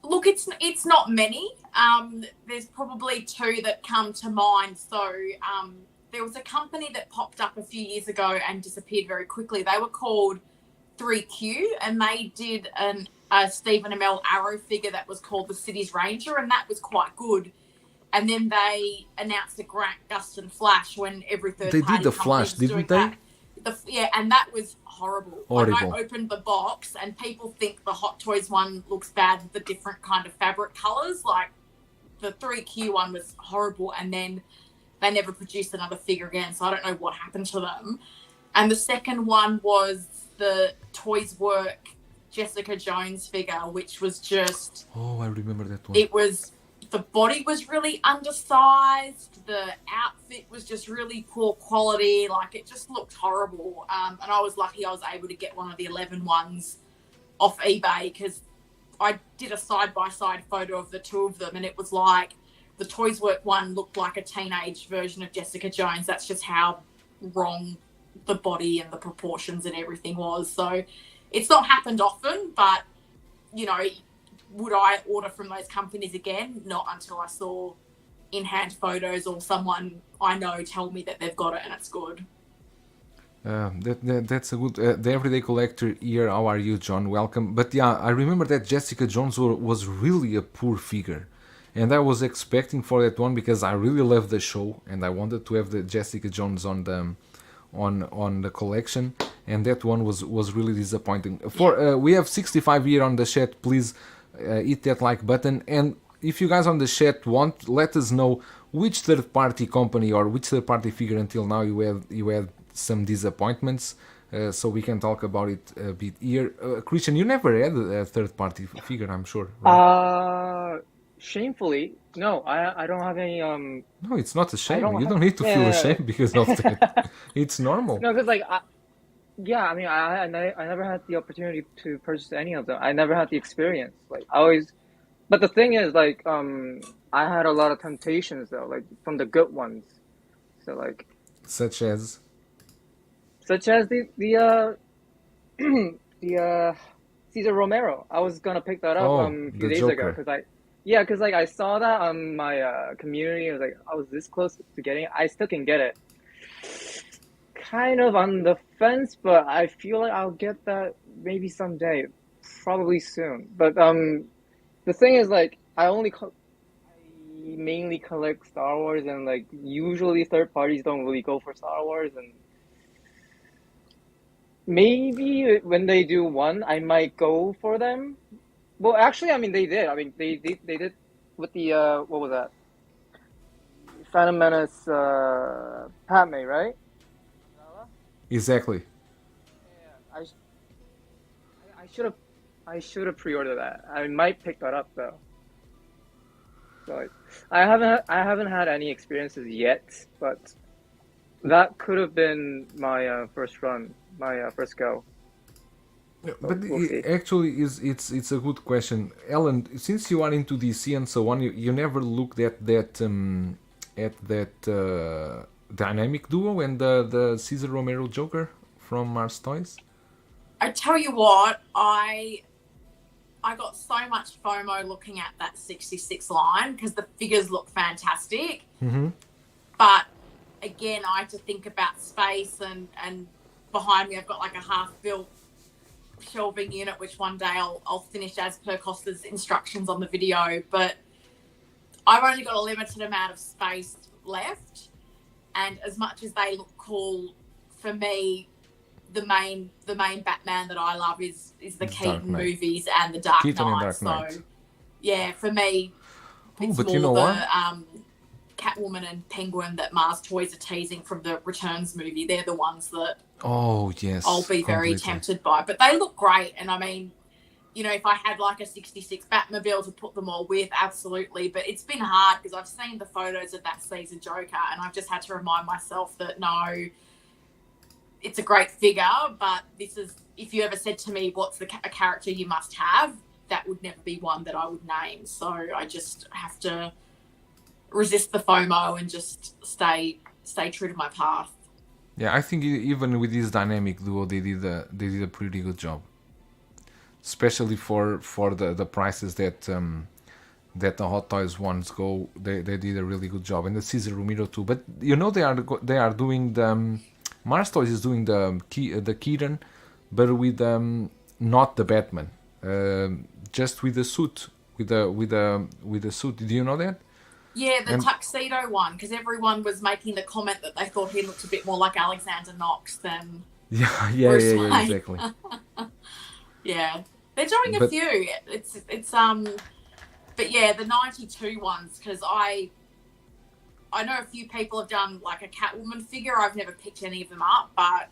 Look, it's not many. There's probably two that come to mind. So there was a company that popped up a few years ago and disappeared very quickly. They were called 3Q, and they did a Stephen Amell Arrow figure that was called the City's Ranger, and that was quite good. And then they announced a Grant Gustin Flash when every third they party did the Flash, didn't they? Yeah, and that was horrible. Horrible. Like, I opened the box, and people think the Hot Toys one looks bad with the different kind of fabric colors. Like the 3Q one was horrible, and then they never produced another figure again. So I don't know what happened to them. And the second one was the Toys Work Jessica Jones figure, which was just... Oh, I remember that one. It was... The body was really undersized. The outfit was just really poor quality. Like, it just looked horrible. And I was lucky I was able to get one of the 11 ones off eBay, because I did a side-by-side photo of the two of them, and it was like the Toys Work one looked like a teenage version of Jessica Jones. That's just how wrong the body and the proportions and everything was. So it's not happened often, but you know, would I order from those companies again? Not until I saw in-hand photos or someone I know tell me that they've got it and it's good. That's a good... the Everyday Collector here, how are you, John? Welcome. But yeah, I remember that Jessica Jones was really a poor figure, and I was expecting for that one because I really loved the show and I wanted to have the Jessica Jones on the collection, and that one was really disappointing. We have 65 here on the chat. Please hit that like button, and if you guys on the chat want, let us know which third party company or which third party figure until now you had some disappointments, so we can talk about it a bit here. Christian, you never had a third party figure, I'm sure, right? Shamefully, no. I don't have any. No, it's not a shame. You don't need to feel ashamed because of that. It's normal. No, because I mean, I never had the opportunity to purchase any of them. I never had the experience. Like, I always, but the thing is, like, I had a lot of temptations though, like from the good ones. So like, such as the the Cesar Romero. I was gonna pick that up a few days ago because I saw that on my community. I was like, I was this close to getting it. I still can get it. Kind of on the fence, but I feel like I'll get that maybe someday, probably soon. But the thing is, like, I mainly collect Star Wars, and like usually third parties don't really go for Star Wars, and maybe when they do one, I might go for them. Well, actually, I mean, they did. I mean, they did with the what was that? Phantom Menace, Padme, right? Exactly. Yeah, I should have pre-ordered that. I might pick that up though. So I haven't had any experiences yet, but that could have been my first run, my first go. So but actually, it's a good question, Ellen. Since you are into DC and so on, you never looked at that dynamic duo and the Cesar Romero Joker from Mars Toys? I tell you what, I got so much FOMO looking at that 66 line because the figures look fantastic. Mm-hmm. But again, I had to think about space, and behind me I've got like a half-built shelving unit, which one day I'll finish as per Costa's instructions on the video. But I've only got a limited amount of space left. And as much as they look cool, for me, the main Batman that I love is the Keaton movies and the Dark Knight. So, yeah, for me, it's but more you know the Catwoman and Penguin that Mars Toys are teasing from the Returns movie. They're the ones that I'll be very tempted by. But they look great, and I mean, you know, if I had like a 66 Batmobile to put them all with, absolutely. But it's been hard because I've seen the photos of that season Joker and I've just had to remind myself that no, it's a great figure, but this is, if you ever said to me, what's a character you must have, that would never be one that I would name. So I just have to resist the FOMO and just stay true to my path. Yeah, I think even with this dynamic duo, they did a pretty good job, especially for the prices that the Hot Toys ones go. They did a really good job, and the Cesar Romero too. But you know they are doing the Mars Toys is doing the Kieran, but with not the Batman, just with the suit, with the suit. Did you know that? Yeah, the tuxedo one, because everyone was making the comment that they thought he looked a bit more like Alexander Knox than yeah, exactly. Yeah, they're doing a few. It's but yeah, the 92 ones, because I know a few people have done like a Catwoman figure. I've never picked any of them up, but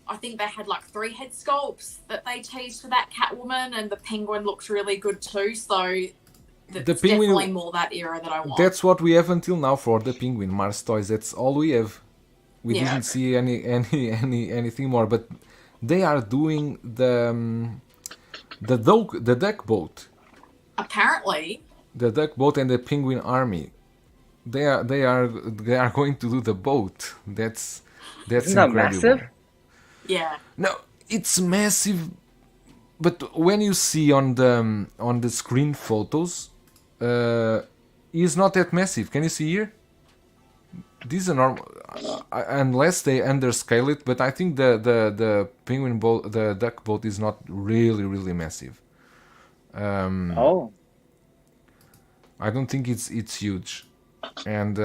I think they had like 3 head sculpts that they teased for that Catwoman, and the Penguin looks really good too. So the Penguin, definitely more that era that I want. That's what we have until now for the Penguin Mars Toys. That's all we have. We didn't see anything more. But they are doing the duck boat. Apparently. The duck boat and the Penguin Army. They are going to do the boat. That's Isn't incredible. That massive? Yeah. No, it's massive. But when you see on the screen photos, it's not that massive. Can you see here? This is a normal, unless they underscale it. But I think the penguin boat, the duck boat, is not really massive. Oh. I don't think it's huge. And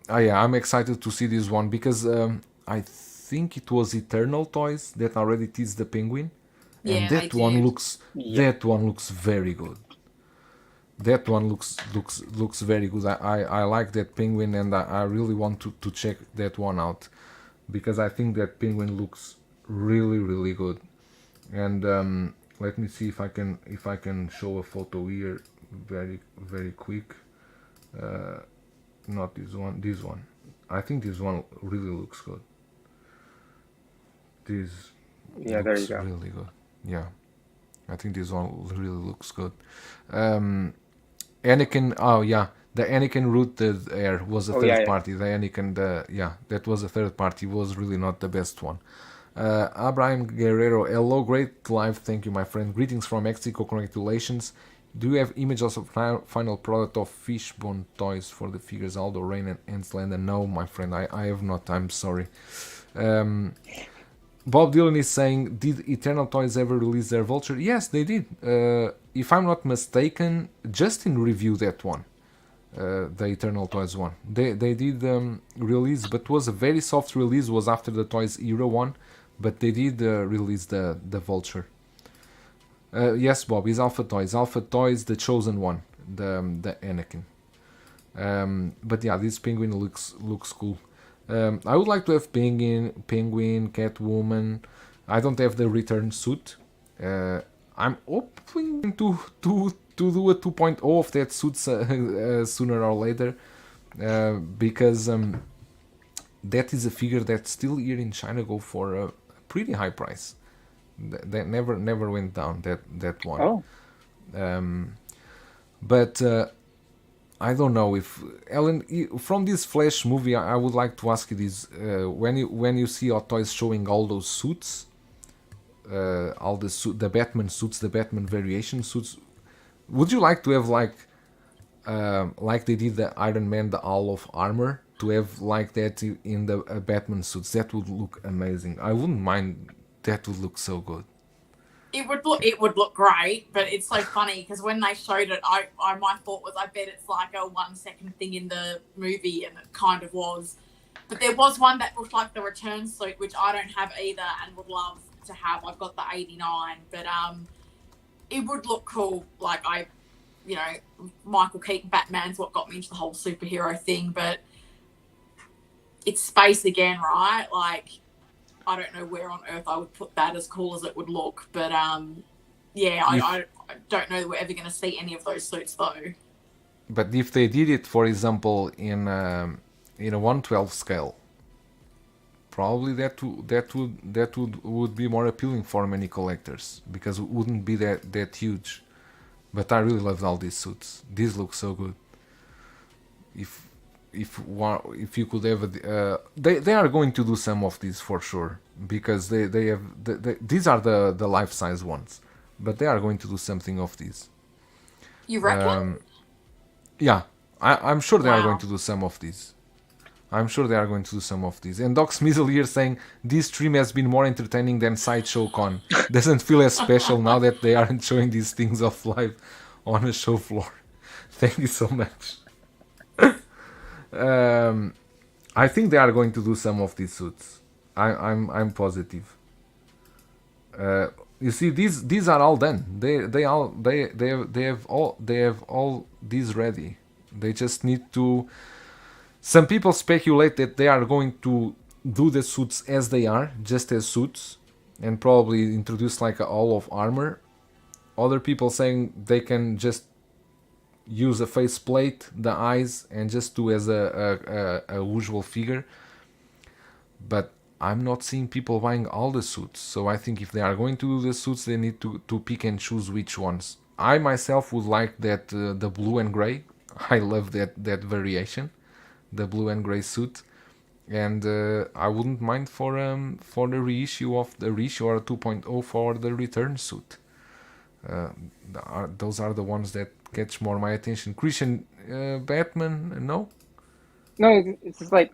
yeah, I'm excited to see this one because I think it was Eternal Toys that already teased the penguin. And that one looks very good. That one looks very good. I like that penguin, and I really want to check that one out because I think that penguin looks really good. And let me see if I can show a photo here very quick. Not this one. I think this one really looks good. This there you go. Really good. Yeah, I think this one really looks good. Anakin, the Anakin Rooted Air was a third party. The Anakin, that was a third party. Was really not the best one. Abraham Guerrero, hello, great live. Thank you, my friend. Greetings from Mexico. Congratulations. Do you have images of final product of Fishbone Toys for the figures Aldo, Rain, and Slender? No, my friend, I have not. I'm sorry. Bob Dylan is saying, did Eternal Toys ever release their Vulture? Yes, they did. If I'm not mistaken, Justin reviewed that one, the Eternal Toys one. They did release, but was a very soft release. Was after the Toys Era one, but they did release the Vulture. Yes, Bob, it's Alpha Toys. Alpha Toys, the chosen one, the Anakin. But yeah, this penguin looks cool. I would like to have Penguin, Catwoman. I don't have the return suit. I'm hoping to do a 2.0 of that suit sooner or later, because that is a figure that still here in China go for a pretty high price. That never went down, that one. Oh. But I don't know if Helen, from this Flash movie, I would like to ask you this: when you see Hot Toys showing all those suits, all the Batman suits, the Batman variation suits, would you like to have like they did the Iron Man, the Hall of Armor, to have like that in the Batman suits? That would look amazing. I wouldn't mind. That would look so good. It would look great, but it's so funny because when they showed it, my thought was, I bet it's like a 1 second thing in the movie, and it kind of was. But there was one that looked like the return suit, which I don't have either, and would love to have. I've got the 89, but it would look cool. Like Michael Keaton Batman's what got me into the whole superhero thing, but it's space again, right? Like, I don't know where on earth I would put that as cool as it would look, but Yeah, I don't know that we're ever going to see any of those suits though. But if they did it, for example, in a 1/12 scale, probably that would be more appealing for many collectors because it wouldn't be that huge. But I really loved all these suits. These look so good. If you could have they are going to do some of these for sure because they have these are the life size ones, but they are going to do something of these. You reckon? Yeah, I'm sure they are Wow. going to do some of these. I'm sure they are going to do some of these. And Doc Smizzle here saying this stream has been more entertaining than Sideshow Con. Doesn't feel as special now that they aren't showing these things off live on a show floor. Thank you so much. I think they are going to do some of these suits. I'm positive. You see, these are all done. They have all these ready. They just need to. Some people speculate that they are going to do the suits as they are, just as suits, and probably introduce like a all of armor. Other people saying they can just use a faceplate, the eyes, and just do as a usual figure. But I'm not seeing people buying all the suits, so I think if they are going to do the suits, they need to pick and choose which ones. I myself would like that the blue and gray. I love that variation, the blue and gray suit, and I wouldn't mind for the reissue or 2.0 for the return suit. Those are the ones that catch more my attention. Christian, Batman, no? No, it's just like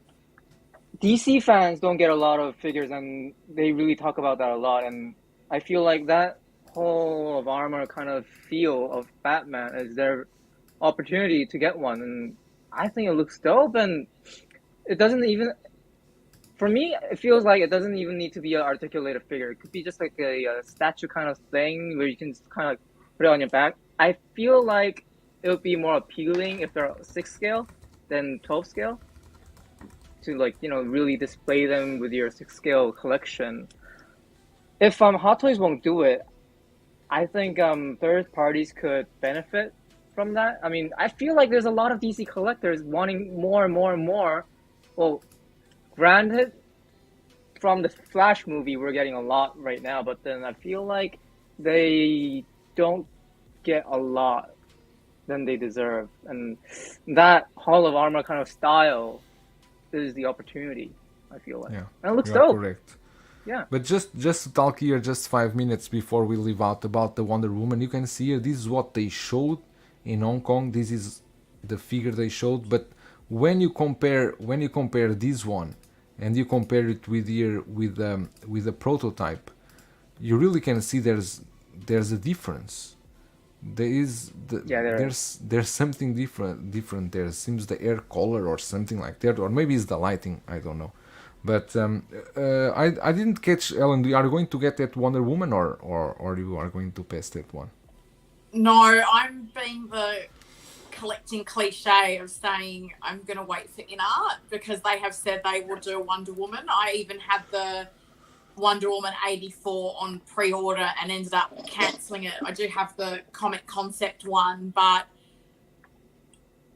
DC fans don't get a lot of figures, and they really talk about that a lot. And I feel like that whole of armor kind of feel of Batman is their opportunity to get one. And I think it looks dope, and it doesn't even. For me, it feels like it doesn't even need to be an articulated figure. It could be just like a statue kind of thing where you can just kind of put it on your back. I feel like it would be more appealing if they're 6 scale than 12 scale to really display them with your 6 scale collection. If Hot Toys won't do it, I think third parties could benefit from that. I mean, I feel like there's a lot of DC collectors wanting more and more and more. Well, granted, from the Flash movie, we're getting a lot right now, but then I feel like they don't get a lot than they deserve. And that Hall of Armor kind of style is the opportunity, I feel like. Yeah, and it looks you are dope. Correct. Yeah. But just to talk here, just 5 minutes before we leave out about the Wonder Woman, you can see here, this is what they showed in Hong Kong. This is the figure they showed. But when you compare this one and you compare it with the prototype, you really can see there's a difference. There's something different there. It seems the hair color or something like that, or maybe it's the lighting, I don't know. But I didn't catch, Helen, are you going to get that Wonder Woman or you are going to pass that one? No, I'm being the collecting cliche of saying I'm going to wait for InArt because they have said they will do Wonder Woman. I even had the Wonder Woman 84 on pre-order and ended up cancelling it. I do have the comic concept one, but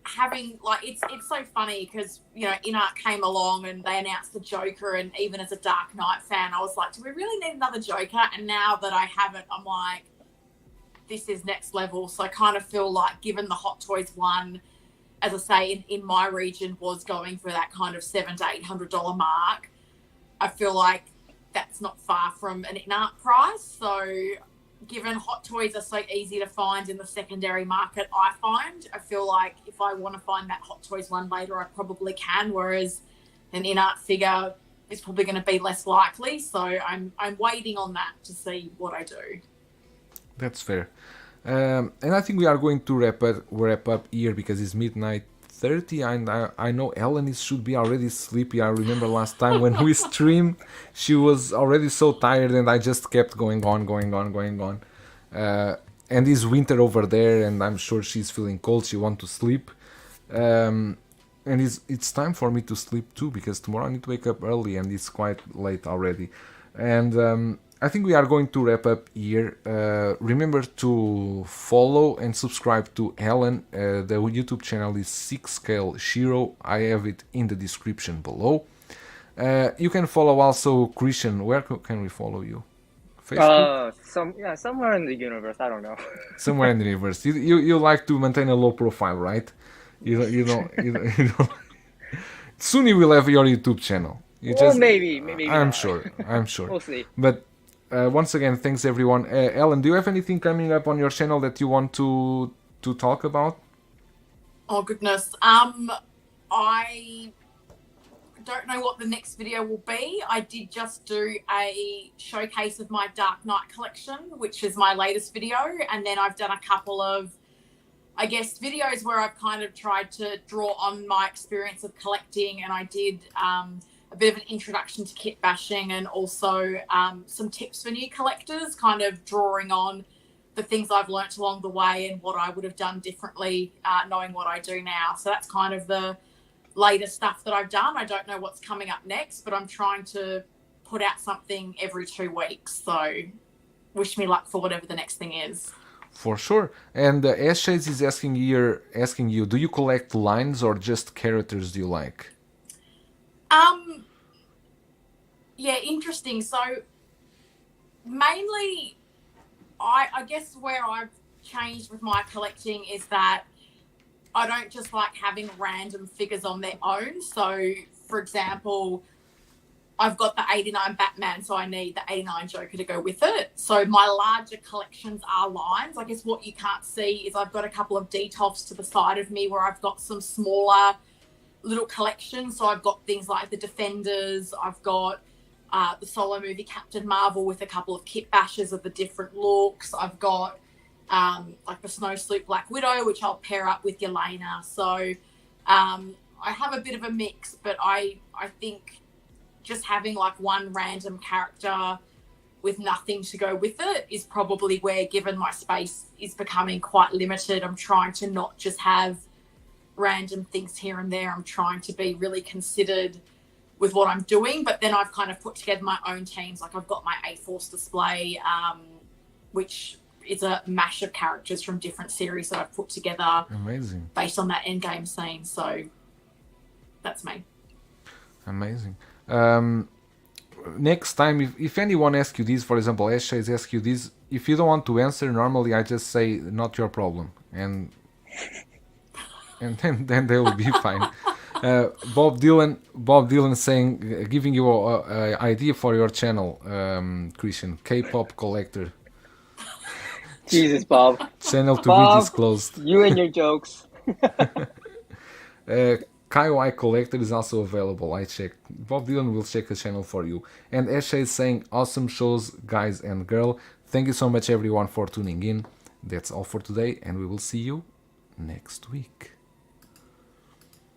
having it's so funny because InArt came along and they announced the Joker, and even as a Dark Knight fan, I was like, do we really need another Joker? And now that I have it, I'm like, this is next level. So I kind of feel like, given the Hot Toys one, as I say, in my region was going for that kind of $700 to $800 mark, I feel like that's not far from an InArt price. So given Hot Toys are so easy to find in the secondary market, I feel like if I want to find that Hot Toys one later, I probably can, whereas an InArt figure is probably going to be less likely. So I'm waiting on that to see what I do. That's fair. And I think we are going to wrap up here because it's midnight 30, and I know Helen should be already sleepy. I remember last time when we streamed, she was already so tired, and I just kept going on. And it's winter over there, and I'm sure she's feeling cold. She wants to sleep, and it's time for me to sleep too because tomorrow I need to wake up early, and it's quite late already. And I think we are going to wrap up here. Remember to follow and subscribe to Helen. The YouTube channel is 6scale Shero. I have it in the description below. You can follow also Christian. Where can we follow you? Facebook? Somewhere in the universe. I don't know. Somewhere in the universe. You like to maintain a low profile, right? You know. Soon you will have your YouTube channel. Maybe I'm not. sure. We'll see. But once again, thanks everyone. Ellen, do you have anything coming up on your channel that you want to talk about? Oh goodness. I don't know what the next video will be. I did just do a showcase of my Dark Knight collection, which is my latest video, and then I've done a couple of, I guess, videos where I've kind of tried to draw on my experience of collecting, and I did a bit of an introduction to kit bashing and also some tips for new collectors, kind of drawing on the things I've learnt along the way and what I would have done differently knowing what I do now. So that's kind of the latest stuff that I've done. I don't know what's coming up next, but I'm trying to put out something every 2 weeks. So wish me luck for whatever the next thing is. For sure. And S-Shades is asking you, do you collect lines or just characters do you like? Yeah, interesting. So mainly, I guess where I've changed with my collecting is that I don't just like having random figures on their own. So, for example, I've got the 89 Batman, so I need the 89 Joker to go with it. So my larger collections are lines. I guess what you can't see is I've got a couple of detolfs to the side of me where I've got some smaller little collections. So I've got things like the Defenders. I've got the solo movie Captain Marvel with a couple of kit bashes of the different looks. I've got like the Snow Sloop Black Widow, which I'll pair up with Yelena. So I have a bit of a mix, but I think just having like one random character with nothing to go with it is probably where, given my space is becoming quite limited, I'm trying to not just have random things here and there. I'm trying to be really considered with what I'm doing, but then I've kind of put together my own teams. Like I've got my A-Force display, which is a mash of characters from different series that I've put together. Amazing. Based on that endgame scene. So that's me. Amazing. Next time, if anyone asks you this, for example, S-Shades asks you this, if you don't want to answer, normally I just say, not your problem. And then they will be fine. Bob Dylan saying, giving you an idea for your channel, Christian, K-pop collector. Jesus, Bob. Channel to Bob, be disclosed. You and your jokes. KY Collector is also available. I checked. Bob Dylan will check the channel for you. And Eshe is saying, awesome shows, guys and girl. Thank you so much, everyone, for tuning in. That's all for today, and we will see you next week.